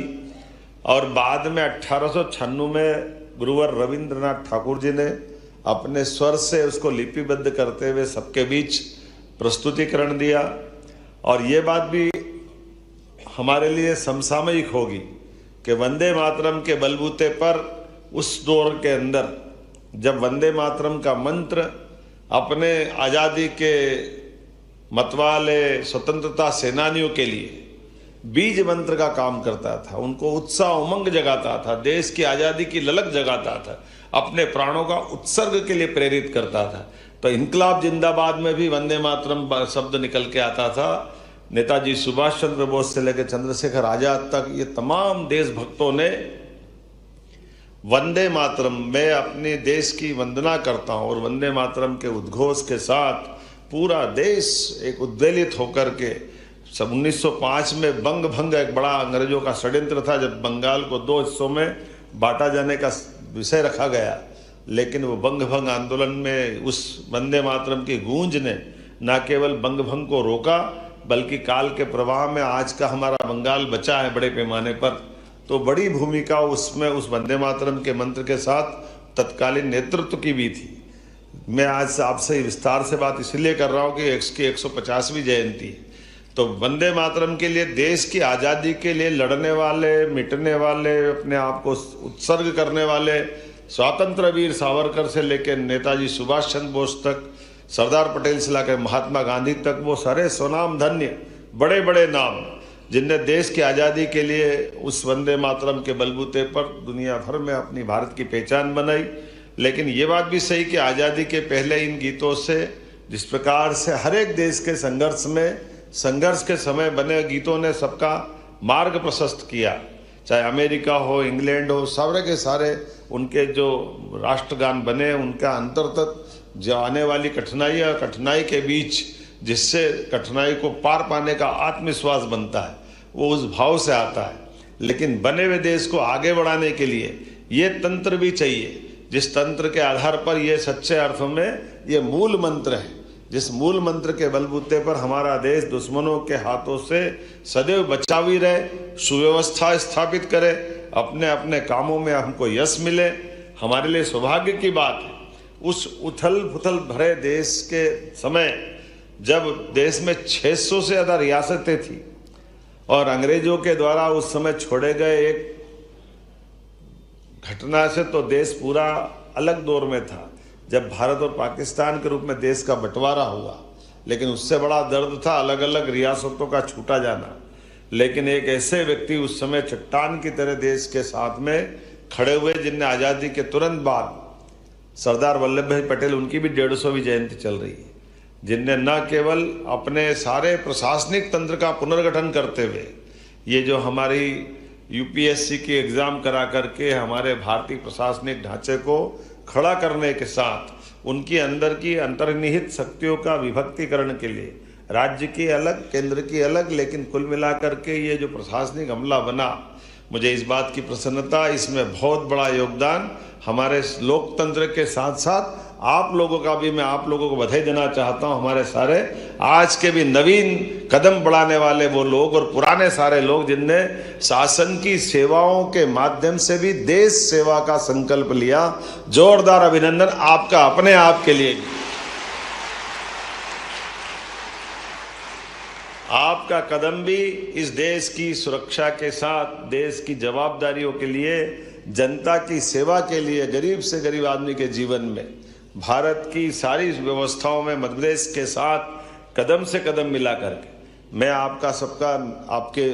और बाद में 1896 में गुरुवर रविंद्रनाथ ठाकुर जी ने अपने स्वर से उसको लिपिबद्ध करते हुए सबके बीच प्रस्तुतिकरण दिया। और ये बात भी हमारे लिए समसामयिक होगी कि वंदे मातरम के बलबूते पर उस दौर के अंदर जब वंदे मातरम का मंत्र अपने आज़ादी के मतवाले स्वतंत्रता सेनानियों के लिए बीज मंत्र का काम करता था, उनको उत्साह उमंग जगाता था, देश की आज़ादी की ललक जगाता था, अपने प्राणों का उत्सर्ग के लिए प्रेरित करता था। तो इनकलाब जिंदाबाद में भी वंदे मातरम शब्द निकल के आता था। नेताजी सुभाष चंद्र बोस से लेकर चंद्रशेखर आजाद तक ये तमाम देशभक्तों ने वंदे मातरम, मैं अपने देश की वंदना करता हूँ, और वंदे मातरम के उद्घोष के साथ पूरा देश एक उद्वेलित होकर के 1905 में बंग भंग एक बड़ा अंग्रेजों का षड्यंत्र था, जब बंगाल को 2 हिस्सों में बांटा जाने का विषय रखा गया, लेकिन वो बंग भंग आंदोलन में उस वंदे मातरम की गूंज ने न केवल बंग भंग को रोका बल्कि काल के प्रवाह में आज का हमारा बंगाल बचा है बड़े पैमाने पर। तो बड़ी भूमिका उसमें उस वंदे मातरम के मंत्र के साथ तत्कालीन नेतृत्व की भी थी। मैं आज आपसे विस्तार से बात इसलिए कर रहा हूँ कि इसकी 150वीं जयंती है। तो वंदे मातरम के लिए, देश की आज़ादी के लिए लड़ने वाले, मिटने वाले, अपने आप को उत्सर्ग करने वाले स्वतंत्र वीर सावरकर से लेकर नेताजी सुभाष चंद्र बोस तक, सरदार पटेल से लेकर महात्मा गांधी तक, वो सारे स्वनाम धन्य बड़े बड़े नाम जिनने देश की आज़ादी के लिए उस वंदे मातरम के बलबूते पर दुनिया भर में अपनी भारत की पहचान बनाई। लेकिन ये बात भी सही कि आज़ादी के पहले इन गीतों से, जिस प्रकार से हर एक देश के संघर्ष के समय बने गीतों ने सबका मार्ग प्रशस्त किया, चाहे अमेरिका हो, इंग्लैंड हो, सारे के सारे उनके जो राष्ट्रगान बने, उनका अंतर्गत जो आने वाली कठिनाई के बीच जिससे कठिनाई को पार पाने का आत्मविश्वास बनता है, वो उस भाव से आता है। लेकिन बने हुए देश को आगे बढ़ाने के लिए ये तंत्र भी चाहिए, जिस तंत्र के आधार पर ये सच्चे अर्थों में ये मूल मंत्र है, जिस मूल मंत्र के बलबूते पर हमारा देश दुश्मनों के हाथों से सदैव बचावी रहे, सुव्यवस्था स्थापित करे, अपने अपने कामों में हमको यश मिले। हमारे लिए सौभाग्य की बात है, उस उथल पुथल भरे देश के समय जब देश में 600 से ज़्यादा रियासतें थी और अंग्रेजों के द्वारा उस समय छोड़े गए एक घटना से तो देश पूरा अलग दौर में था, जब भारत और पाकिस्तान के रूप में देश का बंटवारा हुआ। लेकिन उससे बड़ा दर्द था अलग अलग रियासतों का छूटा जाना। लेकिन एक ऐसे व्यक्ति उस समय चट्टान की तरह देश के साथ में खड़े हुए, जिनने आज़ादी के तुरंत बाद, सरदार वल्लभ भाई पटेल, उनकी भी 150वीं जयंती चल रही है, जिनने न केवल अपने सारे प्रशासनिक तंत्र का पुनर्गठन करते हुए ये जो हमारी यूपीएससी की एग्ज़ाम करा करके हमारे भारतीय प्रशासनिक ढांचे को खड़ा करने के साथ उनकी अंदर की अंतर्निहित शक्तियों का विभक्तिकरण के लिए राज्य की अलग, केंद्र की अलग, लेकिन कुल मिलाकर के ये जो प्रशासनिक अमला बना, मुझे इस बात की प्रसन्नता, इसमें बहुत बड़ा योगदान हमारे लोकतंत्र के साथ साथ आप लोगों का भी मैं आप लोगों को बधाई देना चाहता हूं। हमारे सारे आज के भी नवीन कदम बढ़ाने वाले वो लोग और पुराने सारे लोग जिनने शासन की सेवाओं के माध्यम से भी देश सेवा का संकल्प लिया, जोरदार अभिनंदन आपका अपने आप के लिए। आपका कदम भी इस देश की सुरक्षा के साथ, देश की जवाबदारियों के लिए, जनता की सेवा के लिए, गरीब से गरीब आदमी के जीवन में, भारत की सारी व्यवस्थाओं में मध्य प्रदेश के साथ कदम से कदम मिला करके मैं आपका सबका, आपके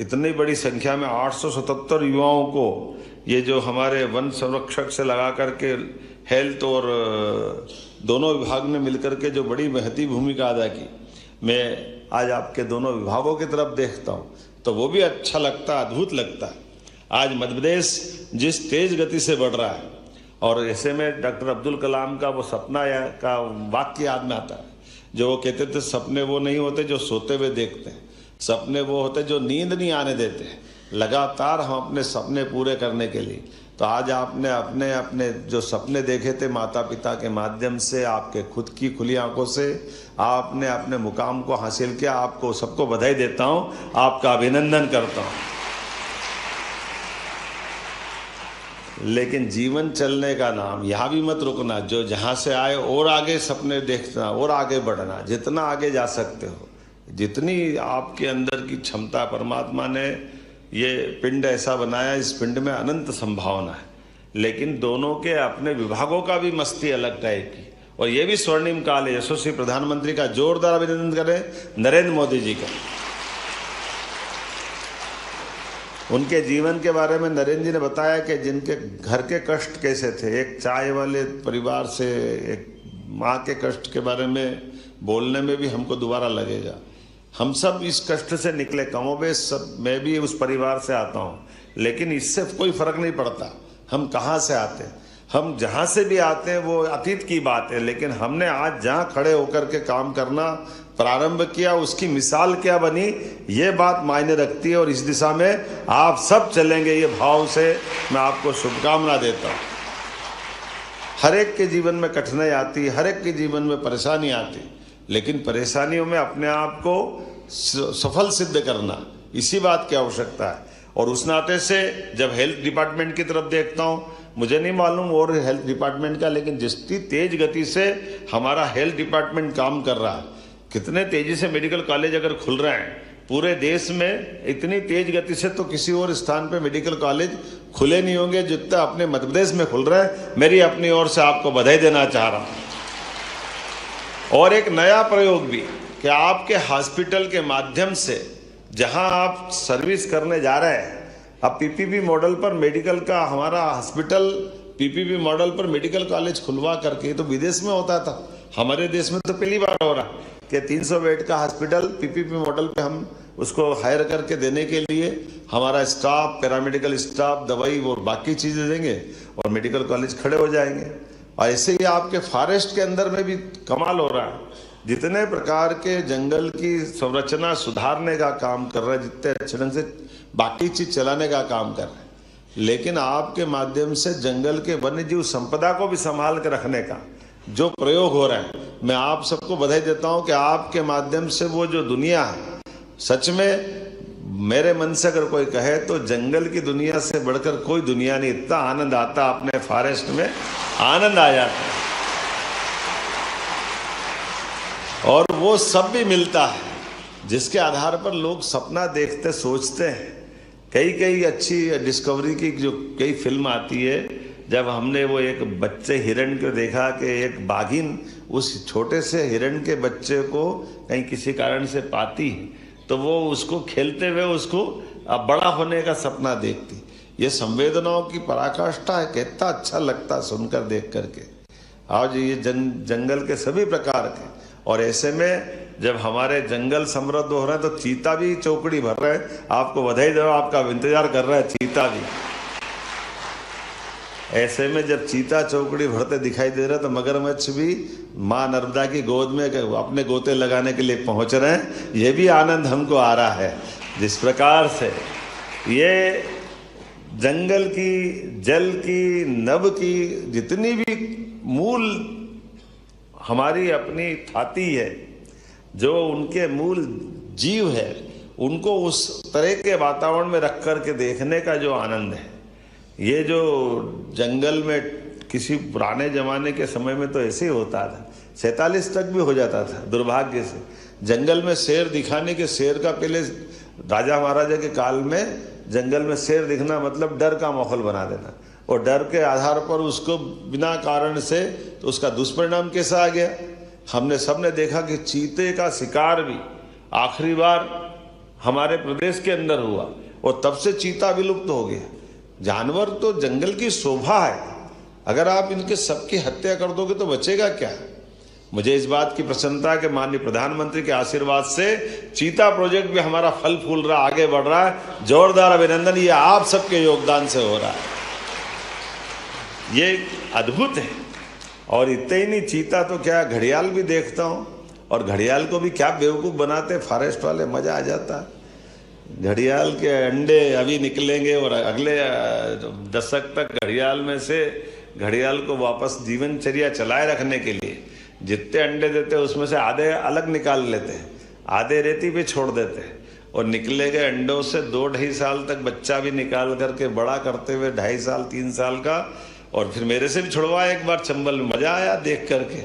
इतनी बड़ी संख्या में 877 युवाओं को ये जो हमारे वन संरक्षक से लगा करके हेल्थ और दोनों विभाग ने मिलकर के जो बड़ी महती भूमिका अदा की, मैं आज आपके दोनों विभागों की तरफ देखता हूँ तो वो भी अच्छा लगता है, अद्भुत लगता है। आज मध्य प्रदेश जिस तेज गति से बढ़ रहा है, और ऐसे में डॉक्टर अब्दुल कलाम का वो सपना का वाक्य याद में आता है, जो वो कहते थे, सपने वो नहीं होते जो सोते हुए देखते हैं, सपने वो होते जो नींद नहीं आने देते हैं, लगातार हम अपने सपने पूरे करने के लिए। तो आज आपने अपने अपने जो सपने देखे थे माता पिता के माध्यम से, आपके खुद की खुली आंखों से आपने अपने मुकाम को हासिल किया। आपको सबको बधाई देता हूँ, आपका अभिनंदन करता हूँ। लेकिन जीवन चलने का नाम, यहाँ भी मत रुकना, जो जहाँ से आए और आगे सपने देखना और आगे बढ़ना, जितना आगे जा सकते हो, जितनी आपके अंदर की क्षमता, परमात्मा ने ये पिंड ऐसा बनाया, इस पिंड में अनंत संभावना है। लेकिन दोनों के अपने विभागों का भी मस्ती अलग टाइप की, और ये भी स्वर्णिम काल है। यशस्वी प्रधानमंत्री का जोरदार अभिनंदन करें, नरेंद्र मोदी जी का। उनके जीवन के बारे में नरेंद्र जी ने बताया कि जिनके घर के कष्ट कैसे थे, एक चाय वाले परिवार से एक माँ के कष्ट के बारे में बोलने में भी हमको दोबारा लगेगा। हम सब इस कष्ट से निकले, कमोबेश सब, मैं भी उस परिवार से आता हूँ, लेकिन इससे कोई फर्क नहीं पड़ता हम कहाँ से आते हैं। हम जहाँ से भी आते हैं वो अतीत की बात है, लेकिन हमने आज जहाँ खड़े होकर के काम करना प्रारंभ किया, उसकी मिसाल क्या बनी, ये बात मायने रखती है। और इस दिशा में आप सब चलेंगे, ये भाव से मैं आपको शुभकामना देता हूँ। हर एक के जीवन में कठिनाई आती, हर एक के जीवन में परेशानी आती, लेकिन परेशानियों में अपने आप को सफल सिद्ध करना, इसी बात की आवश्यकता है। और उस नाते से जब हेल्थ डिपार्टमेंट की तरफ देखता हूँ, मुझे नहीं मालूम और हेल्थ डिपार्टमेंट का, लेकिन जितनी तेज गति से हमारा हेल्थ डिपार्टमेंट काम कर रहा है, कितने तेजी से मेडिकल कॉलेज अगर खुल रहे हैं पूरे देश में, इतनी तेज गति से तो किसी और स्थान पे मेडिकल कॉलेज खुले नहीं होंगे जितना अपने मध्य प्रदेश में खुल रहे हैं। मेरी अपनी ओर से आपको बधाई देना चाह रहा हूँ। और एक नया प्रयोग भी कि आपके हॉस्पिटल के माध्यम से जहां आप सर्विस करने जा रहे हैं, अब पीपीपी मॉडल पर मेडिकल का हमारा हॉस्पिटल, पीपीपी मॉडल पर मेडिकल कॉलेज खुलवा करके, तो विदेश में होता था, हमारे देश में तो पहली बार हो रहा है कि 300 बेड का हॉस्पिटल पीपीपी मॉडल पे हम उसको हायर करके देने के लिए हमारा स्टाफ, पैरामेडिकल स्टाफ, दवाई और बाकी चीज़ें देंगे और मेडिकल कॉलेज खड़े हो जाएंगे। और ऐसे ही आपके फॉरेस्ट के अंदर में भी कमाल हो रहा है, जितने प्रकार के जंगल की संरचना सुधारने का काम कर रहा है, जितने अच्छे ढंग से बाकी चीज चलाने का काम कर रहे हैं, लेकिन आपके माध्यम से जंगल के वन्य जीव संपदा को भी संभाल कर रखने का जो प्रयोग हो रहा है, मैं आप सबको बधाई देता हूं कि आपके माध्यम से वो जो दुनिया है, सच में मेरे मन से अगर कोई कहे तो जंगल की दुनिया से बढ़कर कोई दुनिया नहीं। इतना आनंद आता अपने फॉरेस्ट में, आनंद आ जाता है और वो सब भी मिलता है जिसके आधार पर लोग सपना देखते, सोचते हैं। कई अच्छी डिस्कवरी की जो कई फिल्म आती है, जब हमने वो एक बच्चे हिरण को देखा कि एक बाघिन उस छोटे से हिरण के बच्चे को कहीं किसी कारण से पाती है, तो वो उसको खेलते हुए उसको बड़ा होने का सपना देखती। ये संवेदनाओं की पराकाष्ठा है, कितना अच्छा लगता सुनकर, देख करके। आज ये जंगल के सभी प्रकार के, और ऐसे में जब हमारे जंगल समृद्ध हो रहे हैं तो चीता भी चौकड़ी भर रहे हैं। आपको बधाई दो, आपका इंतजार कर रहा है चीता भी। ऐसे में जब चीता चौकड़ी भरते दिखाई दे रहा है तो मगरमच्छ भी माँ नर्मदा की गोद में अपने गोते लगाने के लिए पहुंच रहे हैं। ये भी आनंद हमको आ रहा है। जिस प्रकार से ये जंगल की, जल की, नभ की जितनी भी मूल हमारी अपनी थाती है, जो उनके मूल जीव है, उनको उस तरह के वातावरण में रख कर के देखने का जो आनंद है, ये जो जंगल में किसी पुराने जमाने के समय में तो ऐसे ही होता था, 47 तक भी हो जाता था दुर्भाग्य से। जंगल में शेर दिखाने के, शेर का पहले राजा महाराजा के काल में जंगल में शेर दिखना मतलब डर का माहौल बना देना, और डर के आधार पर उसको बिना कारण से, तो उसका दुष्परिणाम कैसा आ गया, हमने सबने देखा कि चीते का शिकार भी आखिरी बार हमारे प्रदेश के अंदर हुआ और तब से चीता विलुप्त हो गया। जानवर तो जंगल की शोभा है, अगर आप इनके सबकी हत्या कर दोगे तो बचेगा क्या। मुझे इस बात की प्रसन्नता है कि माननीय प्रधानमंत्री के आशीर्वाद से चीता प्रोजेक्ट भी हमारा फल फूल रहा, आगे बढ़ रहा है। जोरदार अभिनंदन, ये आप सबके योगदान से हो रहा है, ये अद्भुत है। और इतने ही नहीं, चीता तो क्या, घड़ियाल भी देखता हूँ, और घड़ियाल को भी क्या बेवकूफ़ बनाते फॉरेस्ट वाले, मज़ा आ जाता है। घड़ियाल के अंडे अभी निकलेंगे और अगले दशक तक घड़ियाल में से, घड़ियाल को वापस जीवनचर्या चलाए रखने के लिए जितने अंडे देते हैं उसमें से आधे अलग निकाल लेते हैं, आधे रेती पे छोड़ देते हैं, और निकले गए अंडों से 2-2.5 साल तक बच्चा भी निकाल करके बड़ा करते हुए 2.5 साल 3 साल का, और फिर मेरे से भी छुड़वाया एक बार चंबल में, मज़ा आया देख करके।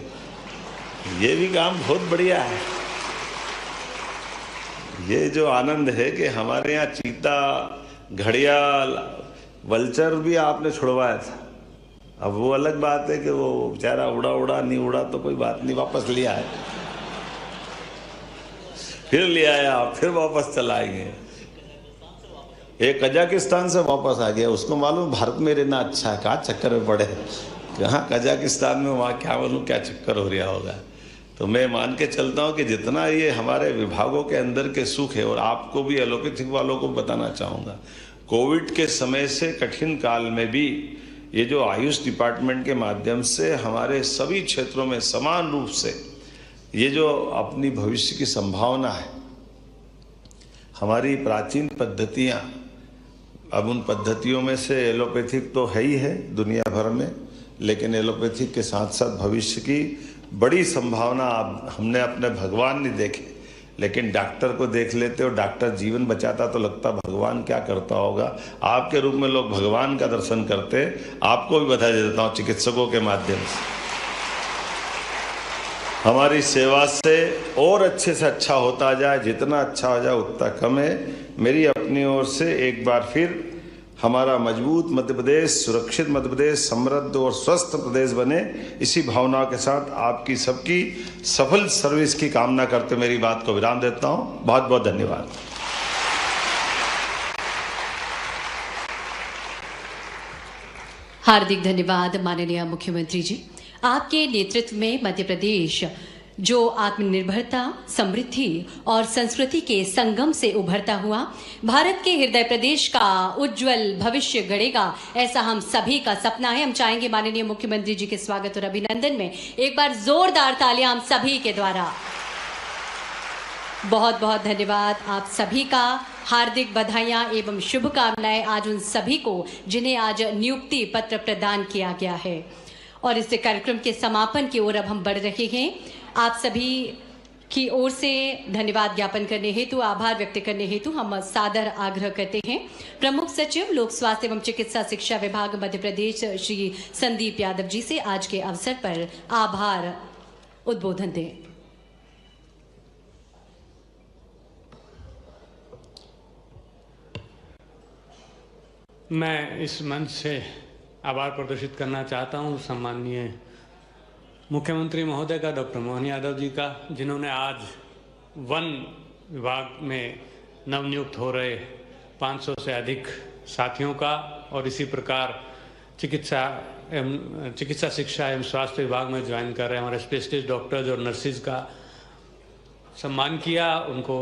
ये भी काम बहुत बढ़िया है। ये जो आनंद है कि हमारे यहाँ चीता, घड़ियाल, वल्चर भी आपने छुड़वाया था। अब वो अलग बात है कि वो बेचारा उड़ा नहीं उड़ा तो कोई बात नहीं, वापस लिया है, फिर ले आया, फिर वापस चलाएंगे। एक कजाकिस्तान से वापस आ गया, उसको मालूम भारत में रहना अच्छा है, कहाँ चक्कर में पड़े, कहाँ कजाकिस्तान में, वहाँ क्या मालूम क्या चक्कर हो रहा होगा। तो मैं मान के चलता हूँ कि जितना ये हमारे विभागों के अंदर के सुख है, और आपको भी एलोपैथिक वालों को बताना चाहूँगा, कोविड के समय से कठिन काल में भी ये जो आयुष डिपार्टमेंट के माध्यम से हमारे सभी क्षेत्रों में समान रूप से ये जो अपनी भविष्य की संभावना है, हमारी प्राचीन पद्धतियाँ, अब उन पद्धतियों में से एलोपैथिक तो है ही है दुनिया भर में, लेकिन एलोपैथिक के साथ साथ भविष्य की बड़ी संभावना हमने अपने भगवान ने देखे। लेकिन डॉक्टर को देख लेते हो, डॉक्टर जीवन बचाता तो लगता भगवान क्या करता होगा। आपके रूप में लोग भगवान का दर्शन करते। आपको भी बधाई देता हूँ चिकित्सकों के माध्यम से। हमारी सेवा से और अच्छे से अच्छा होता जाए, जितना अच्छा हो जाए उतना कम है। मेरी अपनी ओर से एक बार फिर हमारा मजबूत मध्य प्रदेश, सुरक्षित मध्य प्रदेश, समृद्ध और स्वस्थ प्रदेश बने, इसी भावना के साथ आपकी सबकी सफल सर्विस की कामना करते मेरी बात को विराम देता हूं। बहुत बहुत धन्यवाद। हार्दिक धन्यवाद माननीय मुख्यमंत्री जी। आपके नेतृत्व में मध्य प्रदेश जो आत्मनिर्भरता, समृद्धि और संस्कृति के संगम से उभरता हुआ भारत के हृदय प्रदेश का उज्जवल भविष्य गढ़ेगा, ऐसा हम सभी का सपना है। हम चाहेंगे माननीय मुख्यमंत्री जी के स्वागत और अभिनंदन में एक बार जोरदार तालियां हम सभी के द्वारा। बहुत बहुत धन्यवाद आप सभी का। हार्दिक बधाइयां एवं शुभकामनाएं आज उन सभी को जिन्हें आज नियुक्ति पत्र प्रदान किया गया है। और इस कार्यक्रम के समापन की ओर अब हम बढ़ रहे हैं। आप सभी की ओर से धन्यवाद ज्ञापन करने हेतु, आभार व्यक्त करने हेतु हम सादर आग्रह करते हैं प्रमुख सचिव लोक स्वास्थ्य एवं चिकित्सा शिक्षा विभाग मध्य प्रदेश श्री संदीप यादव जी से आज के अवसर पर आभार उद्बोधन दें। मैं इस मंच से आभार प्रदर्शित करना चाहता हूं सम्माननीय मुख्यमंत्री महोदय का, डॉक्टर मोहन यादव जी का, जिन्होंने आज वन विभाग में नवनियुक्त हो रहे 500 से अधिक साथियों का और इसी प्रकार चिकित्सा शिक्षा एवं स्वास्थ्य विभाग में ज्वाइन कर रहे हमारे स्पेशलिस्ट डॉक्टर्स और नर्सिस का सम्मान किया। उनको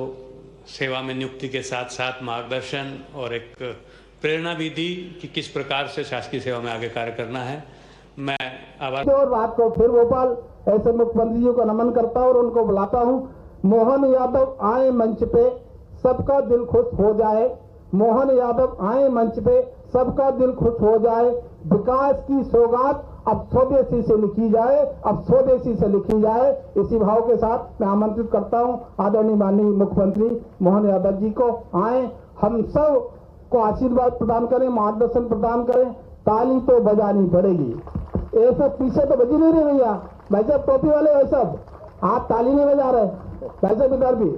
सेवा में नियुक्ति के साथ साथ मार्गदर्शन और एक प्रेरणा भी दी कि किस प्रकार से शासकीय सेवा में आगे कार्य करना है। मैं आभार और रात को फिर भोपाल ऐसे मुख्यमंत्री जी को नमन करता हूँ और उनको बुलाता हूँ। मोहन यादव आए मंच पे, सबका दिल खुश हो जाए। मोहन यादव आए मंच पे, सबका दिल खुश हो जाए। विकास की सौगात अब स्वदेशी से लिखी जाए, अब स्वदेशी से लिखी जाए। इसी भाव के साथ मैं आमंत्रित करता हूँ आदरणीय माननीय मुख्यमंत्री मोहन यादव जी को, आए हम सब को आशीर्वाद प्रदान करें, मार्गदर्शन प्रदान करें। ताली तो बजानी पड़ेगी। ये सब पीछे तो बजी नहीं रहे भैया, भाई साहब टोपी वाले भाई साहब आप ताली नहीं बजा रहे, भाई साहब इधर भी।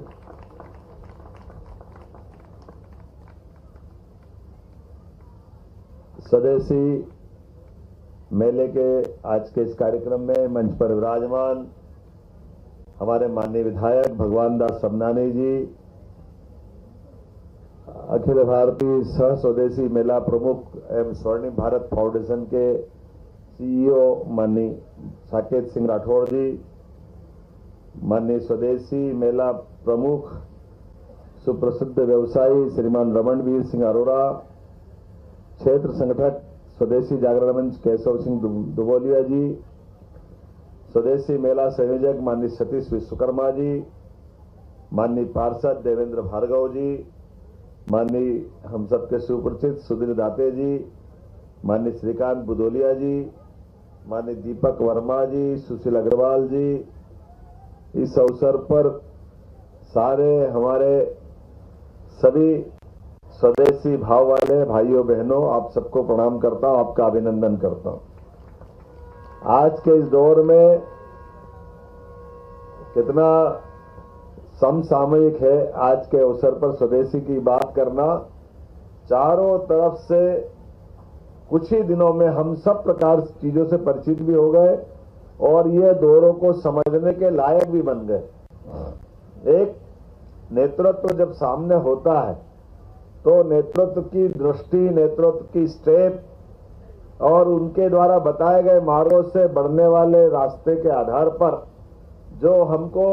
स्वदेशी मेले के आज के इस कार्यक्रम में मंच पर विराजमान हमारे माननीय विधायक भगवान दास सबनानी जी, अखिल भारतीय सह स्वदेशी मेला प्रमुख एवं स्वर्णिम भारत फाउंडेशन के सीईओ माननीय साकेत सिंह राठौड़ जी, माननीय स्वदेशी मेला प्रमुख सुप्रसिद्ध व्यवसायी श्रीमान रमणवीर सिंह अरोड़ा, क्षेत्र संगठक स्वदेशी जागरण मंच केशव सिंह दुबोलिया जी, स्वदेशी मेला संयोजक माननीय सतीश विश्वकर्मा जी, माननीय पार्षद देवेंद्र भार्गव जी, माननीय हम सबके सुपरिचित सुधीर दाते जी, माननीय श्रीकांत बुदोलिया जी, माननीय दीपक वर्मा जी, सुशील अग्रवाल जी। इस अवसर पर सारे हमारे सभी स्वदेशी भाव वाले भाइयों बहनों, आप सबको प्रणाम करता हूं, आपका अभिनंदन करता हूं। आज के इस दौर में कितना समसामयिक है आज के अवसर पर स्वदेशी की बात करना। चारों तरफ से कुछ ही दिनों में हम सब प्रकार चीजों से परिचित भी हो गए और ये दौरों को समझने के लायक भी बन गए। एक नेतृत्व जब सामने होता है तो नेतृत्व की दृष्टि, नेतृत्व की स्टेप और उनके द्वारा बताए गए मार्गों से बढ़ने वाले रास्ते के आधार पर जो हमको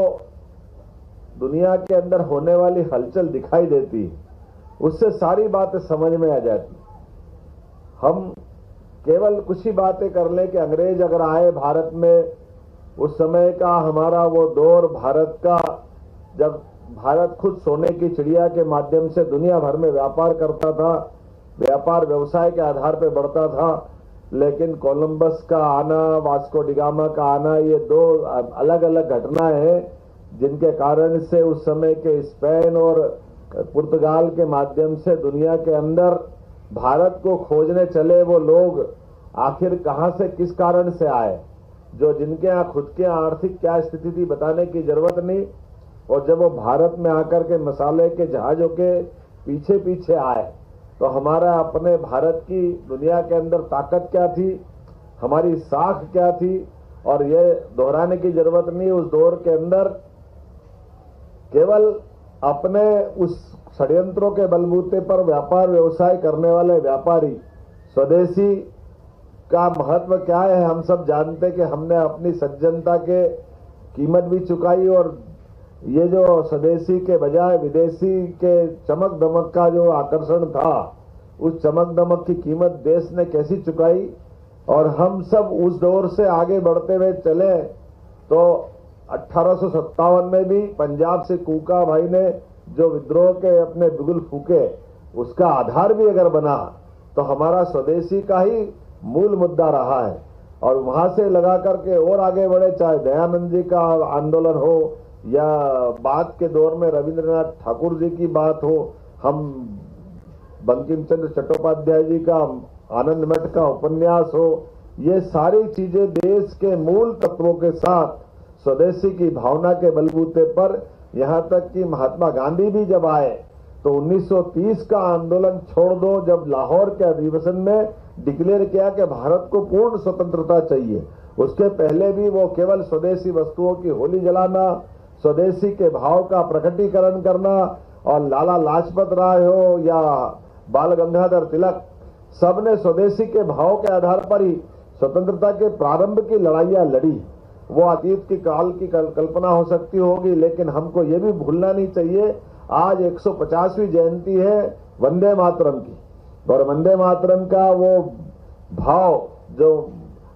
दुनिया के अंदर होने वाली हलचल दिखाई देती है, उससे सारी बातें समझ में आ जाती। हम केवल कुछ ही बातें कर लें कि अंग्रेज अगर आए भारत में, उस समय का हमारा वो दौर भारत का, जब भारत खुद सोने की चिड़िया के माध्यम से दुनिया भर में व्यापार करता था, व्यापार व्यवसाय के आधार पर बढ़ता था। लेकिन कोलंबस का आना, वास्को डिगामा का आना, ये दो अलग अलग घटनाएं हैं जिनके कारण से उस समय के स्पेन और पुर्तगाल के माध्यम से दुनिया के अंदर भारत को खोजने चले वो लोग आखिर कहां से किस कारण से आए, जो जिनके यहाँ खुद के आर्थिक क्या स्थिति थी बताने की जरूरत नहीं। और जब वो भारत में आकर के मसाले के जहाजों के पीछे पीछे आए तो हमारा अपने भारत की दुनिया के अंदर ताकत क्या थी, हमारी साख क्या थी। और ये दोहराने की जरूरत नहीं, उस दौर के अंदर केवल अपने उस षड्यंत्रों के बलबूते पर व्यापार व्यवसाय करने वाले व्यापारी, स्वदेशी का महत्व क्या है हम सब जानते कि हमने अपनी सज्जनता के कीमत भी चुकाई। और ये जो स्वदेशी के बजाय विदेशी के चमक दमक का जो आकर्षण था, उस चमक दमक की कीमत देश ने कैसी चुकाई। और हम सब उस दौर से आगे बढ़ते हुए चले तो 1857 में भी पंजाब से कूका भाई ने जो विद्रोह के अपने बिगुल फूके, उसका आधार भी अगर बना तो हमारा स्वदेशी का ही मूल मुद्दा रहा है। और वहां से लगा करके और आगे बढ़े, चाहे दयानंद जी का आंदोलन हो या बाद के दौर में रविंद्रनाथ ठाकुर जी की बात हो, हम बंकिम चंद्र चट्टोपाध्याय जी का आनंद मठ का उपन्यास हो, ये सारी चीजें देश के मूल तत्वों के साथ स्वदेशी की भावना के बलबूते पर, यहाँ तक कि महात्मा गांधी भी जब आए तो 1930 का आंदोलन छोड़ दो, जब लाहौर के अधिवेशन में डिक्लेयर किया कि भारत को पूर्ण स्वतंत्रता चाहिए, उसके पहले भी वो केवल स्वदेशी वस्तुओं की होली जलाना, स्वदेशी के भाव का प्रकटीकरण करना, और लाला लाजपत राय हो या बाल गंगाधर तिलक, सबने स्वदेशी के भाव के आधार पर ही स्वतंत्रता के प्रारंभ की लड़ाइयां लड़ी। वो अतीत की काल की कल्पना हो सकती होगी, लेकिन हमको ये भी भूलना नहीं चाहिए आज 150वीं जयंती है वंदे मातरम की, और वंदे मातरम का वो भाव जो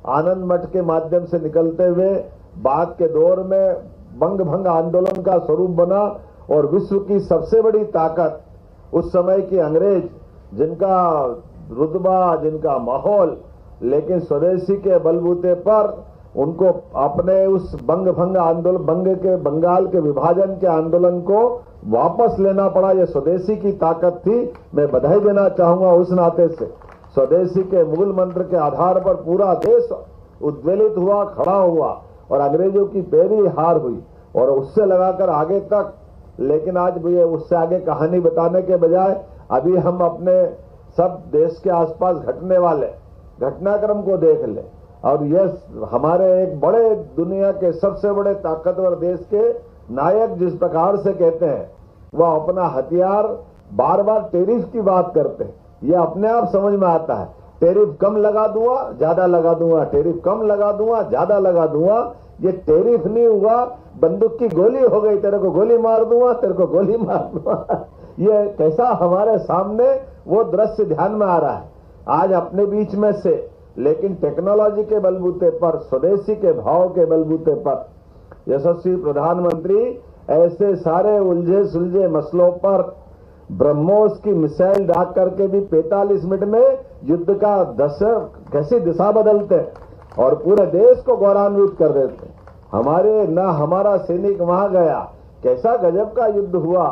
आनंद मठ के माध्यम से निकलते हुए बाद के दौर में बंग भंग आंदोलन का स्वरूप बना। और विश्व की सबसे बड़ी ताकत उस समय की अंग्रेज, जिनका रुतबा, जिनका माहौल, लेकिन स्वदेशी के बलबूते पर उनको अपने उस बंग भंग आंदोलन, बंगाल के विभाजन के आंदोलन को वापस लेना पड़ा। ये स्वदेशी की ताकत थी। मैं बधाई देना चाहूंगा उस नाते से, स्वदेशी के मूल मंत्र के आधार पर पूरा देश उद्वेलित हुआ, खड़ा हुआ और अंग्रेजों की पैरी हार हुई और उससे लगाकर आगे तक। लेकिन आज भी उससे आगे कहानी बताने के बजाय अभी हम अपने सब देश के आसपास घटने वाले घटनाक्रम को देख ले, और यह हमारे एक बड़े दुनिया के सबसे बड़े ताकतवर देश के नायक जिस प्रकार से कहते हैं, वह अपना हथियार बार बार टैरिफ की बात करते हैं। यह अपने आप समझ में आता है, टैरिफ कम लगा दूंगा, ज्यादा लगा दूंगा, टैरिफ कम लगा दूंगा, ज्यादा लगा दूंगा। ये टैरिफ नहीं हुआ, बंदूक की गोली हो गई, तेरे को गोली मार दूंगा, तेरे को गोली मार दूंगा। ये कैसा हमारे सामने वो दृश्य ध्यान में आ रहा है आज अपने बीच में से। लेकिन टेक्नोलॉजी के बलबूते पर, स्वदेशी के भाव के बलबूते पर यशस्वी प्रधानमंत्री ऐसे सारे उलझे सुलझे मसलों पर ब्रह्मोस की मिसाइल दाग करके भी 45 मिनट में युद्ध का कैसी दिशा बदलते और पूरे देश को गौरवान्वित कर देते। हमारा सैनिक वहां गया, कैसा गजब का युद्ध हुआ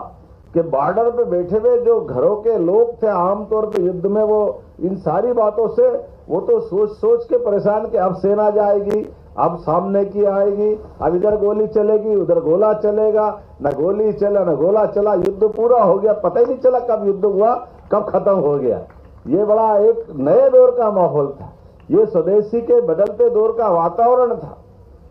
कि बॉर्डर पे बैठे हुए जो घरों के लोग थे, आमतौर पे युद्ध में वो इन सारी बातों से वो तो सोच के परेशान कि अब सेना जाएगी, अब सामने की आएगी, अब इधर गोली चलेगी, उधर गोला चलेगा, न गोली चला न गोला चला, युद्ध पूरा हो गया, पता ही नहीं चला कब युद्ध हुआ, कब खत्म हो गया। ये बड़ा एक नए दौर का माहौल था, ये स्वदेशी के बदलते दौर का वातावरण था।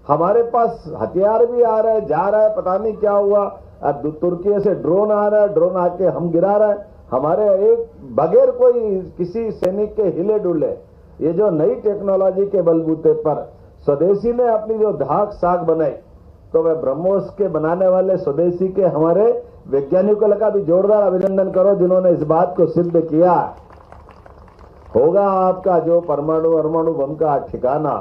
हमारे पास हथियार भी आ रहे, जा रहा है, पता नहीं क्या हुआ। अब तुर्की से ड्रोन आ रहा है, ड्रोन आके हम गिरा रहे हैं हमारे एक बगैर कोई किसी सैनिक के हिले डुले। ये जो नई टेक्नोलॉजी के बलबूते पर स्वदेशी ने अपनी जो धाक साख बनाई, तो वह ब्रह्मोस के बनाने वाले स्वदेशी के हमारे वैज्ञानिकों का भी जोरदार अभिनंदन करो, जिन्होंने इस बात को सिद्ध किया। होगा आपका जो परमाणु बम का ठिकाना,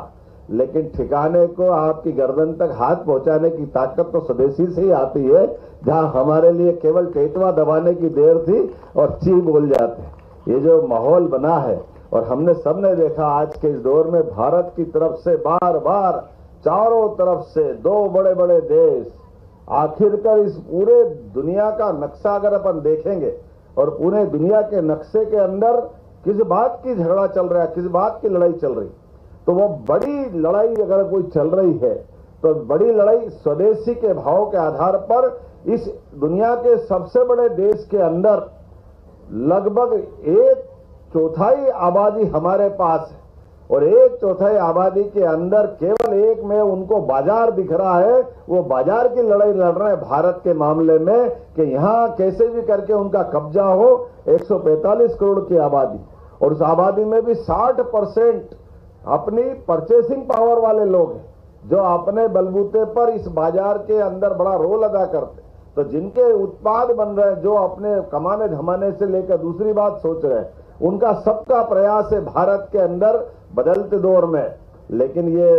लेकिन ठिकाने को आपकी गर्दन तक हाथ पहुंचाने की ताकत तो स्वदेशी से ही आती है, जहां हमारे लिए केवल टेटवा दबाने की देर थी और ची बोल जाते। ये जो माहौल बना है, और हमने सबने देखा आज के इस दौर में भारत की तरफ से बार बार चारों तरफ से दो बड़े बड़े देश आखिरकार इस पूरे दुनिया का नक्शा अगर अपन देखेंगे और पूरे दुनिया के नक्शे के अंदर किस बात की झगड़ा चल रहा है, किस बात की लड़ाई चल रही, तो वो बड़ी लड़ाई अगर कोई चल रही है तो बड़ी लड़ाई स्वदेशी के भाव के आधार पर इस दुनिया के सबसे बड़े देश के अंदर लगभग 1/4 आबादी हमारे पास है और 1/4 आबादी के अंदर केवल एक में उनको बाजार दिख रहा है। वो बाजार की लड़ाई लड़ रहे हैं भारत के मामले में कि यहाँ कैसे भी करके उनका कब्जा हो। 145 करोड़ की आबादी और उस आबादी में भी 60% अपनी परचेसिंग पावर वाले लोग हैं जो अपने बलबूते पर इस बाजार के अंदर बड़ा रोल अदा करते। तो जिनके उत्पाद बन रहे हैं, जो अपने कमाने धमाने से लेकर दूसरी बात सोच रहे हैं, उनका सबका प्रयास है भारत के अंदर बदलते दौर में। लेकिन ये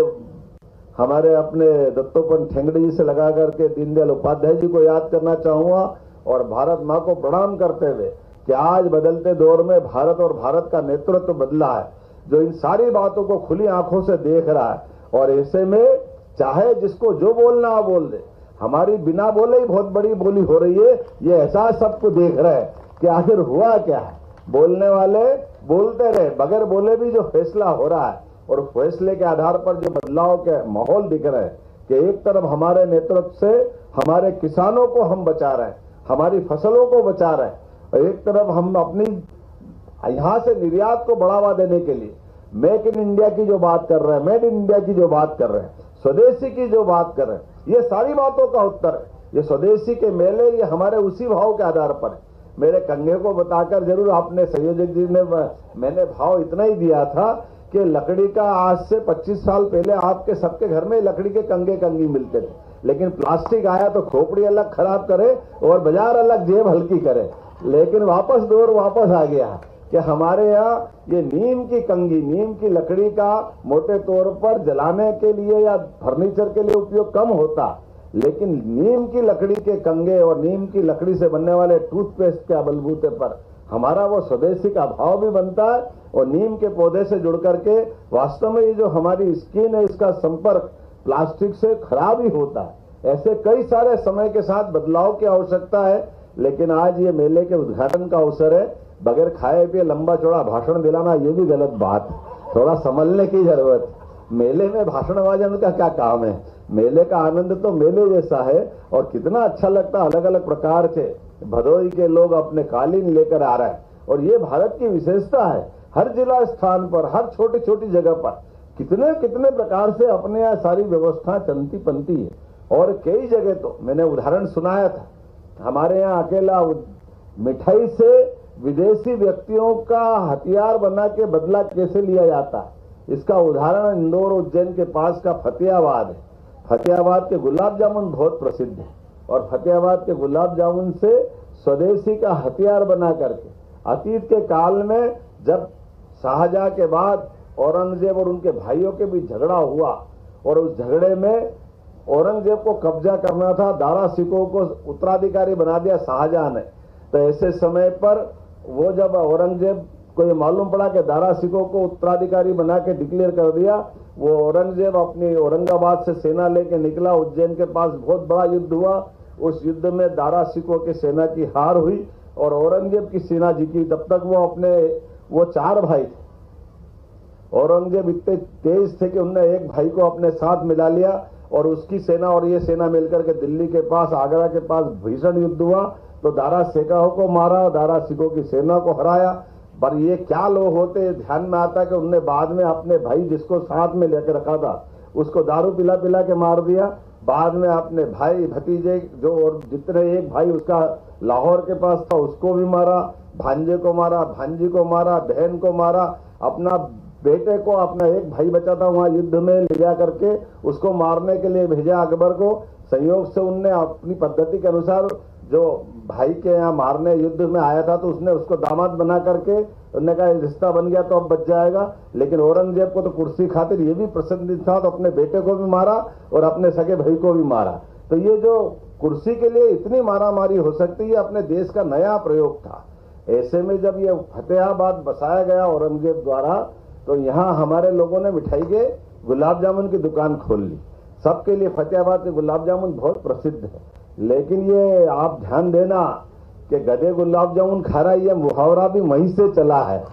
हमारे अपने दत्तोपंत ठेंगड़ी जी से लगा करके दीनदयाल उपाध्याय जी को याद करना चाहूंगा और भारत माँ को प्रणाम करते हुए कि आज बदलते दौर में भारत और भारत का नेतृत्व बदला है, जो इन सारी बातों को खुली आंखों से देख रहा है। और ऐसे में चाहे जिसको जो बोलना बोल दे, हमारी बिना बोले ही बहुत बड़ी बोली हो रही है। ये एहसास सबको देख रहे हैं कि आखिर हुआ क्या है। बोलने वाले बोलते रहे, बगैर बोले भी जो फैसला हो रहा है और फैसले के आधार पर जो बदलाव के माहौल दिख रहे हैं कि एक तरफ हमारे नेतृत्व से हमारे किसानों को हम बचा रहे हैं, हमारी फसलों को बचा रहे हैं, और एक तरफ हम अपनी यहाँ से निर्यात को बढ़ावा देने के लिए मेक इन इंडिया की जो बात कर रहे हैं, मेड इन इंडिया की जो बात कर रहे हैं, स्वदेशी की जो बात कर रहे हैं, ये सारी बातों का उत्तर है। ये स्वदेशी के मेले ये हमारे उसी भाव के आधार पर है। मेरे कंगे को बताकर जरूर आपने संयोजक जी ने मैंने भाव इतना ही दिया था कि लकड़ी का आज से 25 साल पहले आपके सबके घर में लकड़ी के कंगे कंगी मिलते थे, लेकिन प्लास्टिक आया तो खोपड़ी अलग खराब करे और बाजार अलग जेब हल्की करे। लेकिन वापस दौर वापस आ गया कि हमारे यहाँ ये नीम की कंगी, नीम की लकड़ी का मोटे तौर पर जलाने के लिए या फर्नीचर के लिए उपयोग कम होता, लेकिन नीम की लकड़ी के कंगे और नीम की लकड़ी से बनने वाले टूथपेस्ट के बलबूते पर हमारा वो स्वदेशी का भाव भी बनता है। और नीम के पौधे से जुड़ करके वास्तव में ये जो हमारी स्किन है इसका संपर्क प्लास्टिक से खराब ही होता है। ऐसे कई सारे समय के साथ बदलाव की आवश्यकता है। लेकिन आज ये मेले के उद्घाटन का अवसर है, बगैर खाए पिए लंबा चौड़ा भाषण दिलाना ये भी गलत बात है, थोड़ा संभलने की जरूरत है। मेले में भाषणबाजी का क्या काम है? मेले का आनंद तो मेले जैसा है और कितना अच्छा लगता है। अलग अलग प्रकार के भदोही के लोग अपने कालीन लेकर आ रहे हैं और ये भारत की विशेषता है। हर जिला स्थान पर, हर छोटी छोटी जगह पर कितने कितने प्रकार से अपने यहाँ सारी व्यवस्था चलती बनती है। और कई जगह तो मैंने उदाहरण सुनाया था, हमारे यहाँ अकेला मिठाई से विदेशी व्यक्तियों का हथियार बना के बदला कैसे लिया जाता है, इसका उदाहरण इंदौर उज्जैन के पास का फतेहाबाद है। फतेहाबाद के गुलाब जामुन बहुत प्रसिद्ध है और फतेहाबाद के गुलाब जामुन से स्वदेशी का हथियार बना करके अतीत के काल में जब शाहजहां के बाद औरंगजेब और उनके भाइयों के बीच झगड़ा हुआ और उस झगड़े में औरंगजेब को कब्जा करना था, दारा सिकोह को उत्तराधिकारी बना दिया शाहजहां ने। तो ऐसे समय पर वो जब औरंगजेब को ये मालूम पड़ा कि दारा सिकोह को उत्तराधिकारी बना के डिक्लेयर कर दिया, वो औरंगजेब अपनी औरंगाबाद से सेना लेके निकला। उज्जैन के पास बहुत बड़ा युद्ध हुआ। उस युद्ध में दारा सिकोह की सेना की हार हुई और औरंगजेब की सेना जीती। तब तक वो 4 भाई थे। औरंगजेब इतने तेज थे कि उनने एक भाई को अपने साथ मिला लिया और उसकी सेना और ये सेना मिलकर के दिल्ली के पास, आगरा के पास भीषण युद्ध हुआ। तो दारा सिकोह को मारा, दारा सिकोह की सेना को हराया। पर ये क्या लोग होते, ध्यान में आता कि उनने बाद में अपने भाई जिसको साथ में लेकर रखा था उसको दारू पिला पिला के मार दिया। बाद में अपने भाई भतीजे जो और जितने एक भाई उसका लाहौर के पास था उसको भी मारा, भांजे को मारा, भांजी को मारा, बहन को मारा, अपना बेटे को, अपना एक भाई बचा था वहां युद्ध में ले जा करके उसको मारने के लिए भेजा अकबर को। संयोग से उनने अपनी पद्धति के अनुसार जो भाई के यहाँ मारने युद्ध में आया था तो उसने उसको दामाद बना करके उन्होंने कहा रिश्ता बन गया तो अब बच जाएगा। लेकिन औरंगजेब को तो कुर्सी खातिर ये भी पसंद था तो अपने बेटे को भी मारा और अपने सगे भाई को भी मारा। तो ये जो कुर्सी के लिए इतनी मारामारी हो सकती है अपने देश का नया प्रयोग था। ऐसे में जब ये फतेहाबाद बसाया गया औरंगजेब द्वारा तो यहाँ हमारे लोगों ने मिठाई के गुलाब जामुन की दुकान खोल ली। सबके लिए फतेहाबाद के गुलाब जामुन बहुत प्रसिद्ध है। लेकिन ये आप ध्यान देना कि गधे गुलाब जामुन खा रहा, ये मुहावरा भी वहीं से चला है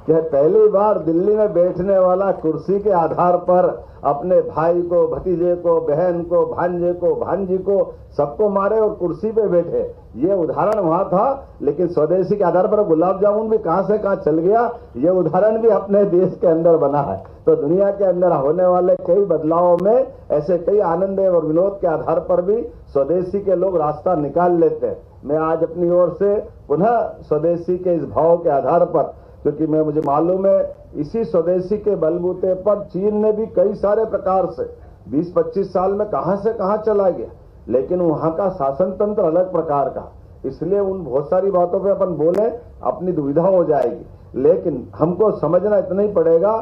कि पहली बार दिल्ली में बैठने वाला कुर्सी के आधार पर अपने भाई को, भतीजे को, बहन को, भांजे को, भांजी को सबको मारे और कुर्सी पे बैठे। ये उदाहरण वहां था, लेकिन स्वदेशी के आधार पर गुलाब जामुन भी कहां से कहां चल गया, ये उदाहरण भी अपने देश के अंदर बना है। तो दुनिया के अंदर होने वाले कई बदलावों में ऐसे कई आनंद और विनोद के आधार पर भी स्वदेशी के लोग रास्ता निकाल लेते हैं। मैं आज अपनी ओर से पुनः स्वदेशी के इस भाव के आधार पर, क्योंकि मुझे मालूम है इसी स्वदेशी के बलबूते पर चीन ने भी कई सारे प्रकार से 20-25 साल में कहां से कहां चला गया, लेकिन वहां का शासन तंत्र अलग प्रकार का, इसलिए उन बहुत सारी बातों पे अपन बोले अपनी दुविधा हो जाएगी। लेकिन हमको समझना इतना ही पड़ेगा,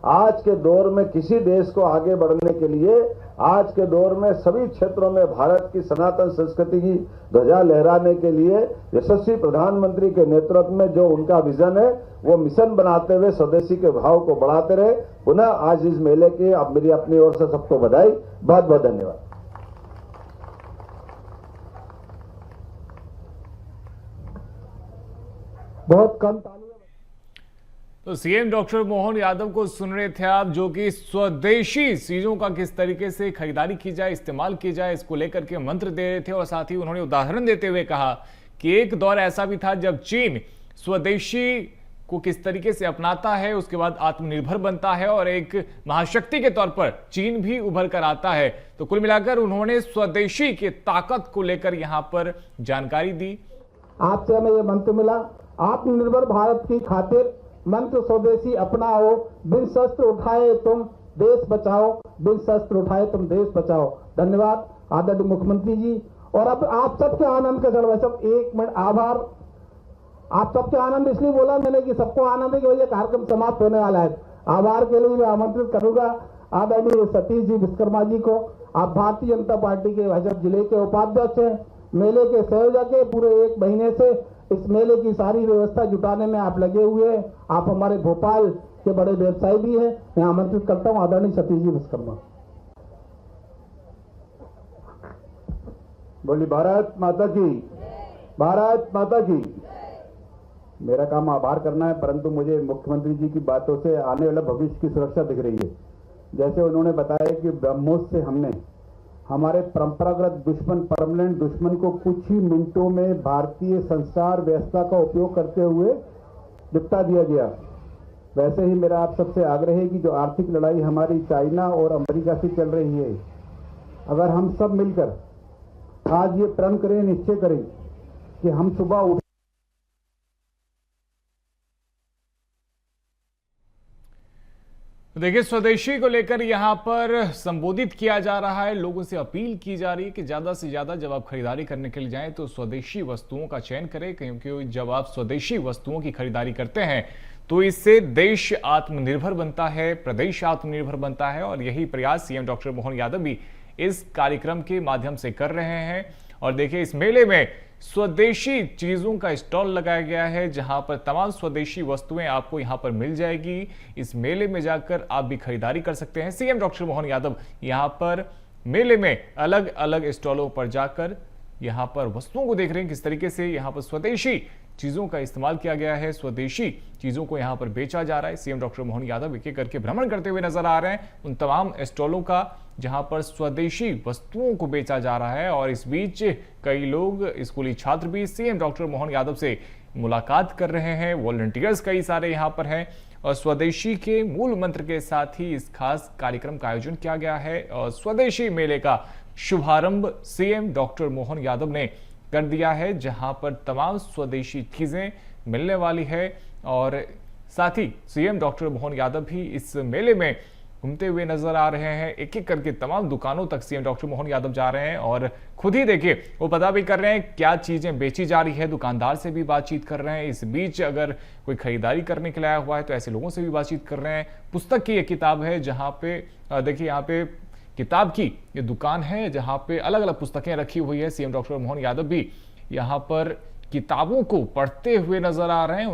आज के दौर में किसी देश को आगे बढ़ने के लिए, आज के दौर में सभी क्षेत्रों में भारत की सनातन संस्कृति की ध्वजा लहराने के लिए यशस्वी प्रधानमंत्री के नेतृत्व में जो उनका विजन है, वो मिशन बनाते हुए स्वदेशी के भाव को बढ़ाते रहे। पुनः आज इस मेले की अब मेरी अपनी ओर से सबको बधाई, बहुत बहुत धन्यवाद। बहुत कम तो सीएम डॉक्टर मोहन यादव को सुन रहे थे आप, जो कि स्वदेशी चीजों का किस तरीके से खरीदारी की जाए, इस्तेमाल की जाए, इसको लेकर के मंत्र दे रहे थे। और साथ ही उन्होंने उदाहरण देते हुए कहा कि एक दौर ऐसा भी था जब चीन स्वदेशी को किस तरीके से अपनाता है, उसके बाद आत्मनिर्भर बनता है और एक महाशक्ति के तौर पर चीन भी उभर कर आता है। तो कुल मिलाकर उन्होंने स्वदेशी की ताकत को लेकर यहाँ पर जानकारी दी। आपसे हमें ये मंत्र मिला, आत्मनिर्भर भारत की खातिर मंत्र स्वदेशी अपनाओ, बिन शस्त्र उठाए तुम देश बचाओ, बिन शस्त्र उठाए तुम देश बचाओ। धन्यवाद आदरणीय मुख्यमंत्री जी। और अब आप सबके आनंद का जड़ सब 1 मिनट आभार। आप सबके आनंद इसलिए बोला मैंने कि सबको आनंद है कि भैया कार्यक्रम समाप्त होने वाला है। आभार के लिए मैं आमंत्रित करूंगा आदरणीय सतीश जी विश्वकर्मा जी को। आप भारतीय जनता पार्टी के भाजपा जिले के उपाध्यक्ष हैं, मेले के संयोजक है। पूरे 1 महीने से इस मेले की सारी व्यवस्था जुटाने में आप लगे हुए हैं। आप हमारे भोपाल के बड़े व्यवसायी भी हैं। मैं आमंत्रित करता हूं आदरणीय सतीश जी विश्वकर्मा। बोली भारत माता की, भारत माता की। मेरा काम आभार करना है, परंतु मुझे मुख्यमंत्री जी की बातों से आने वाला भविष्य की सुरक्षा दिख रही है। जैसे उन्होंने बताया कि ब्रह्मोस से हमने हमारे परंपरागत दुश्मन, परमानेंट दुश्मन को कुछ ही मिनटों में भारतीय संचार व्यवस्था का उपयोग करते हुए निपटा दिया गया। वैसे ही मेरा आप सबसे आग्रह है कि जो आर्थिक लड़ाई हमारी चाइना और अमेरिका से चल रही है, अगर हम सब मिलकर आज ये प्रण करें, निश्चय करें कि हम सुबह उठ देखिए, स्वदेशी को लेकर यहाँ पर संबोधित किया जा रहा है, लोगों से अपील की जा रही है कि ज्यादा से ज्यादा जब आप खरीदारी करने के लिए जाएं तो स्वदेशी वस्तुओं का चयन करें, क्योंकि जब आप स्वदेशी वस्तुओं की खरीदारी करते हैं तो इससे देश आत्मनिर्भर बनता है, प्रदेश आत्मनिर्भर बनता है। और यही प्रयास सीएम डॉक्टर मोहन यादव भी इस कार्यक्रम के माध्यम से कर रहे हैं। और देखिए, इस मेले में स्वदेशी चीजों का स्टॉल लगाया गया है, जहां पर तमाम स्वदेशी वस्तुएं आपको यहां पर मिल जाएगी। इस मेले में जाकर आप भी खरीदारी कर सकते हैं। सीएम डॉक्टर मोहन यादव यहां पर मेले में अलग अलग स्टॉलों पर जाकर यहां पर वस्तुओं को देख रहे हैं, किस तरीके से यहां पर स्वदेशी चीजों का इस्तेमाल किया गया है, स्वदेशी चीजों को यहां पर बेचा जा रहा है। सीएम डॉक्टर मोहन यादव एक एक करके भ्रमण करते हुए नजर आ रहे हैं उन तमाम स्टॉलों का जहां पर स्वदेशी वस्तुओं को बेचा जा रहा है। और इस बीच कई लोग, स्कूली छात्र भी सीएम डॉक्टर मोहन यादव से मुलाकात कर रहे हैं। वॉलंटियर्स कई सारे यहां पर हैं और स्वदेशी के मूल मंत्र के साथ ही इस खास कार्यक्रम का आयोजन किया गया है। और स्वदेशी मेले का शुभारंभ सीएम डॉक्टर मोहन यादव ने कर दिया है, जहां पर तमाम स्वदेशी चीजें मिलने वाली है। और साथ ही सीएम डॉक्टर मोहन यादव भी इस मेले में घूमते हुए नजर आ रहे हैं। एक एक करके तमाम दुकानों तक सीएम डॉक्टर मोहन यादव जा रहे हैं और खुद ही देखिए वो पता भी कर रहे हैं क्या चीजें बेची जा रही है, दुकानदार से भी बातचीत कर रहे हैं। इस बीच अगर कोई खरीदारी करने के लिए आया हुआ है तो ऐसे लोगों से भी बातचीत कर रहे हैं। पुस्तक की एक किताब है जहां पे देखिए, यहाँ पे किताब की ये दुकान है जहां पे अलग अलग पुस्तकें रखी हुई है। सीएम डॉक्टर मोहन यादव भी यहाँ पर किताबों को पढ़ते हुए नजर आ रहे हैं।